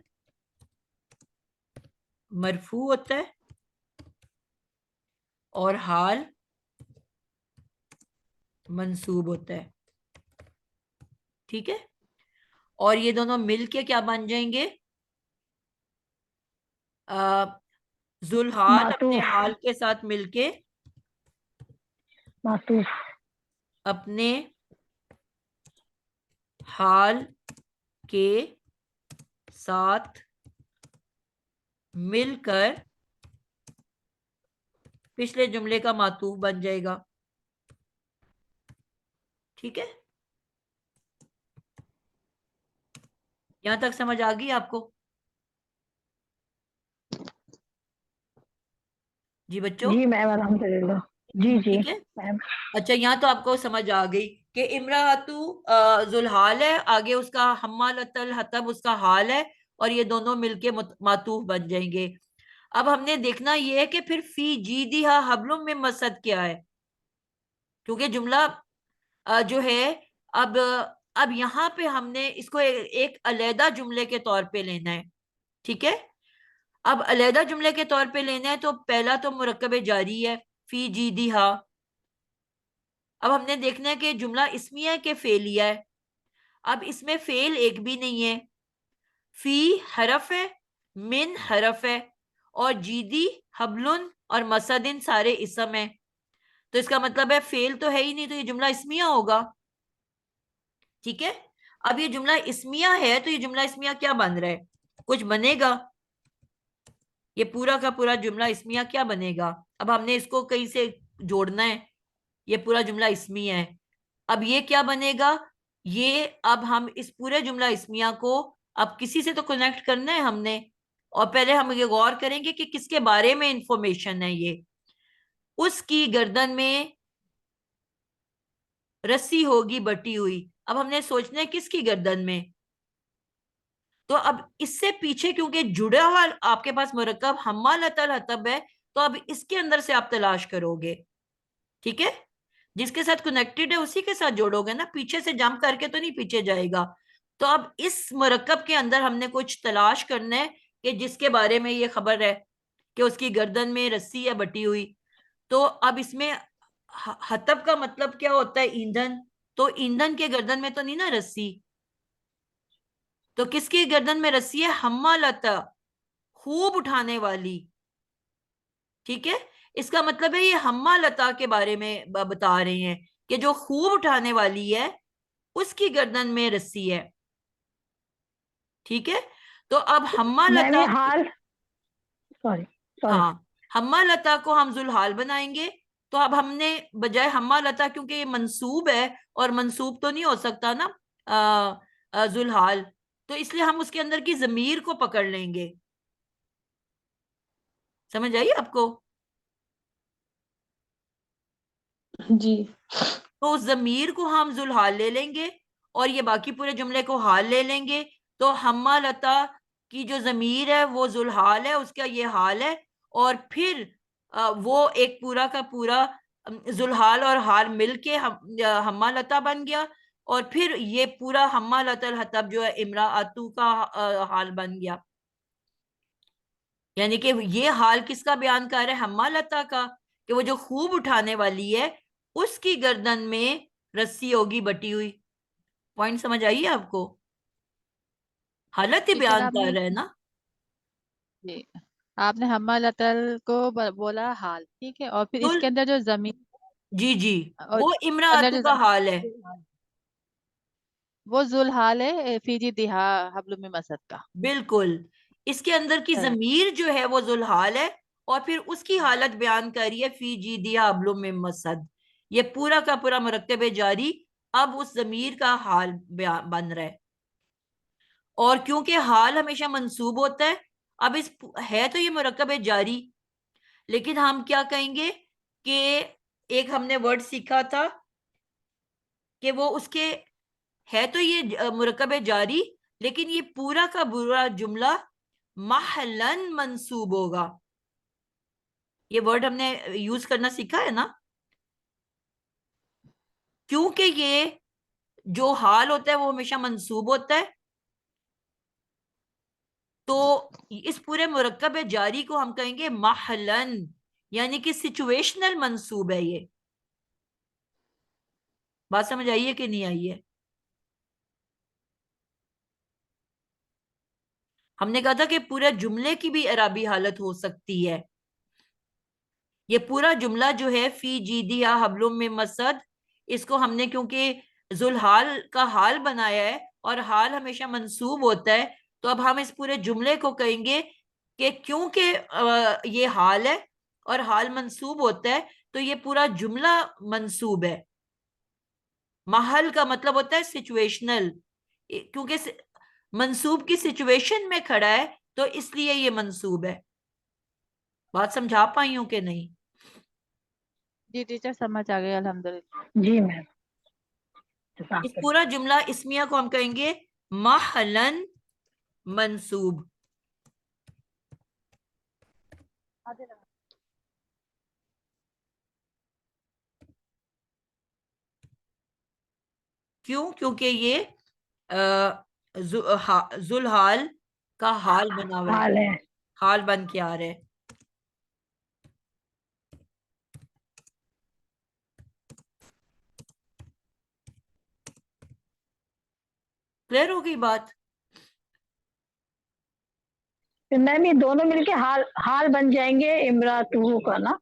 मरफू होता है, और हाल मंसूब होता है। ठीक है, और ये दोनों मिलके क्या बन जाएंगे? जुल्हाल अपने मातूफ हाल के साथ मिलके मातूफ अपने हाल के साथ मिलकर पिछले जुमले का मातूफ बन जाएगा। ठीक है, यहां तक समझ आ गई आपको? जी बच्चों, जी मैम अल्हम्दुलिल्लाह। जी जी ठीक है। मैम। अच्छा, यहाँ तो आपको समझ आ गई कि इमरातु जुल्हाल है, आगे उसका हम्मालतल हतब उसका हाल है, और ये दोनों मिलके मातूफ बन जाएंगे। अब हमने देखना ये है कि फिर फी जीदिहा हबलुम में मसद क्या है, क्योंकि जुमला जो है, अब अब यहाँ पे हमने इसको एक अलहदा जुमले के तौर पे लेना है। ठीक है, अब अलहदा जुमले के तौर पे लेना है, तो पहला तो मुरक्कब जारी है फी जीदिहा। अब हमने देखना है कि जुमला इसमिया है कि फेलिया है। अब इसमें फेल एक भी नहीं है, फी हरफ है, मिन हरफ है, और जीदी हबलुन और मसदिन सारे इसम है। तो इसका मतलब है फेल तो है ही नहीं, तो ये जुमला इसमिया होगा। ठीक है, अब ये जुमला इसमिया है, तो ये जुमला इसमिया क्या बन रहा है? कुछ बनेगा? ये पूरा का पूरा जुमला इसमिया क्या बनेगा? अब हमने इसको कहीं से जोड़ना है, ये पूरा जुमला इसमिया है। अब ये क्या बनेगा? ये अब हम इस पूरे जुमला इसमिया को अब किसी से तो कनेक्ट करना है हमने, और पहले हम ये गौर करेंगे कि किसके बारे में इंफॉर्मेशन है ये। उसकी गर्दन में रस्सी होगी बटी हुई। अब हमने सोचना है किसकी गर्दन में। तो अब इससे पीछे क्योंकि जुड़ा हुआ आपके पास मुरक्कब हम्मालतल हतब है, तो अब इसके अंदर से आप तलाश करोगे। ठीक है, जिसके साथ कनेक्टेड है उसी के साथ जोड़ोगे ना, पीछे से जंप करके तो नहीं पीछे जाएगा। तो अब इस मुरक्कब के अंदर हमने कुछ तलाश करना है कि जिसके बारे में ये खबर है कि उसकी गर्दन में रस्सी है बटी हुई। तो अब इसमें हतब का मतलब क्या होता है? ईंधन। तो ईंधन के गर्दन में तो नहीं ना रस्सी, तो किसकी गर्दन में रस्सी है? हम्मालता, खूब उठाने वाली। ठीक है, इसका मतलब है ये हम्मालता के बारे में बता रहे हैं कि जो खूब उठाने वाली है उसकी गर्दन में रस्सी है। ठीक है, तो अब मैम ये हम्मालता, हाल सॉरी सॉरी हाँ, हम्मालता को हम जुल्हाल बनाएंगे। तो अब हमने बजाय हम्मालता, क्योंकि ये मंसूब है और मंसूब तो नहीं हो सकता ना जुल्हाल, तो इसलिए हम उसके अंदर की जमीर को पकड़ लेंगे। समझ आई आपको? जी। तो उस जमीर को हम जुल्हाल ले लेंगे, और ये बाकी पूरे जुमले को हाल ले लेंगे। तो हम्मालता की जो जमीर है वो जुल्हाल है, उसका ये हाल है। और फिर वो एक पूरा का पूरा जुल्हाल और हाल मिलके हम्मालता बन गया। और फिर ये पूरा हम्मालतल हतब जो है इमराअतु का हाल बन गया। यानी कि ये हाल किसका बयान कर रहा है? हम्मालता का, कि वो जो खूब उठाने वाली है उसकी गर्दन में रस्सी होगी बटी हुई। पॉइंट समझ आई है आपको? हालत ही टीचर बयान कर आपने रहा है ना। जी आपने हम्मालतल को बोला हाल, ठीक है, और फिर कुल, इसके अंदर जो जमीन जी जी, और वो अंदर इमरातु जो का हाल है। जमीन वो जुल्हाल है फीजी दिहा हब्लुम में मसद का। बिल्कुल, इसके अंदर की चलो, जमीर जो है वो जुल्हाल है, और फिर उसकी हालत बयान करिए फी जी दिया अबलुम में मसद। ये पूरा का पूरा मुरक्कब जारी अब उस जमीर का हाल बन रहा है। और क्योंकि हाल हमेशा मंसूब होता है, अब इस है तो ये मुरक्कब जारी, लेकिन हम क्या कहेंगे कि एक हमने वर्ड सीखा था कि वो उसके है तो ये मुरक्कब जारी, लेकिन ये पूरा का पूरा जुमला महलन मंसूब होगा। ये वर्ड हमने यूज करना सीखा है ना, क्योंकि ये जो हाल होता है वो हमेशा मंसूब होता है। तो इस पूरे मुरक्कब जारी को हम कहेंगे महलन, यानी कि सिचुएशनल मंसूब है ये। बात समझ आई है कि नहीं आई है? हमने कहा था कि पूरे जुमले की भी अराबी हालत हो सकती है। ये पूरा जुमला जो है फी जीदिया हबलुम में मसद, इसको हमने क्योंकि जुलहाल का हाल बनाया है और हाल हमेशा मंसूब होता है, तो अब हम इस पूरे जुमले को कहेंगे कि क्योंकि ये हाल है और हाल मंसूब होता है तो ये पूरा जुमला मंसूब है। महल का मतलब होता है सिचुएशनल, क्योंकि मंसूब की सिचुएशन में खड़ा है तो इसलिए ये मंसूब है। बात समझा पाई हूं कि नहीं? जी टीचर समझ आ गई अल्हम्दुलिल्लाह। जी मैम। इस पूरा जुमला इस्मिया को हम कहेंगे महलन मंसूब। क्यों? क्योंकि ये जुलहाल का हाल बना हुआ है, हाल है। हाल बन के आ रहा है। क्लियर हो गई बात? तो मैम ये दोनों मिलके हाल हाल बन जाएंगे इमरातुहु का ना,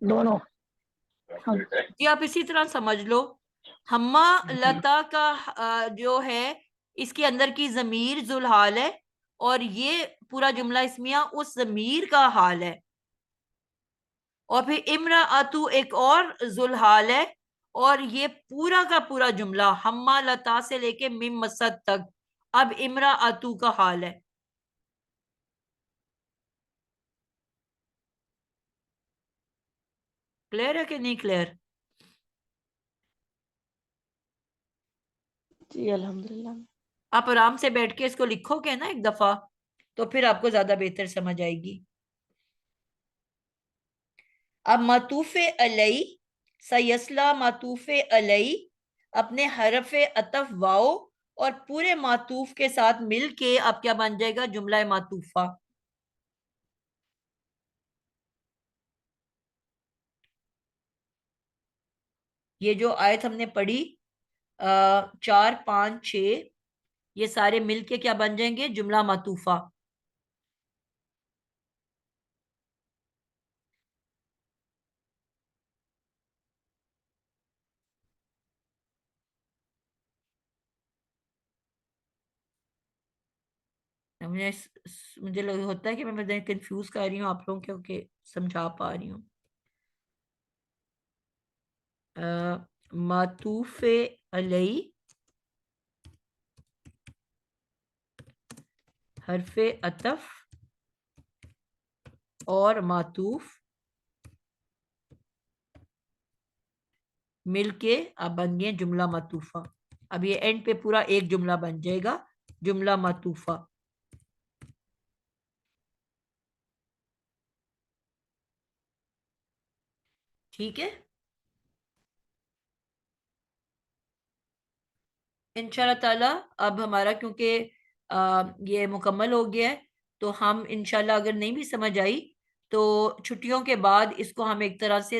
दोनों। हम जी आप इसी तरह समझ लो, हम्मा लता का जो है इसके अंदर की जमीर जुलहाल है और ये पूरा जुमला इस्मिया उस जमीर का हाल है। और फिर इमराअतु एक और जुलहाल है और ये पूरा का पूरा जुमला हम्मा लता से लेके मिम मसद तक अब इमराअतु का हाल है। क्लियर है कि नहीं क्लियर? जी अल्हम्दुलिल्लाह। आप आराम से बैठ के इसको लिखोगे ना एक दफा तो फिर आपको ज्यादा बेहतर समझ आएगी। अब मातूफे अलई सयसला मातूफे अलई अपने हरफे अतफ वाओ और पूरे मातूफ के साथ मिलके अब क्या बन जाएगा? जुमला मातूफा। ये जो आयत हमने पढ़ी 4, 5, 6 ये सारे मिलके क्या बन जाएंगे? जुमला मातूफा। मुझे होता है कि मैं कंफ्यूज कर रही हूँ आप लोगों को कि समझा पा रही हूँ। मातूफे अलई हरफे अतफ और मातूफ मिलके अब बन गए जुमला मातूफा। अब ये एंड पे पूरा एक जुमला बन जाएगा, जुमला मातूफा। ठीक है, इंशाल्लाह ताला। अब हमारा क्योंकि ये मुकम्मल हो गया है तो हम इंशाल्लाह अगर नहीं भी समझ आई तो छुट्टियों के बाद इसको हम एक तरह से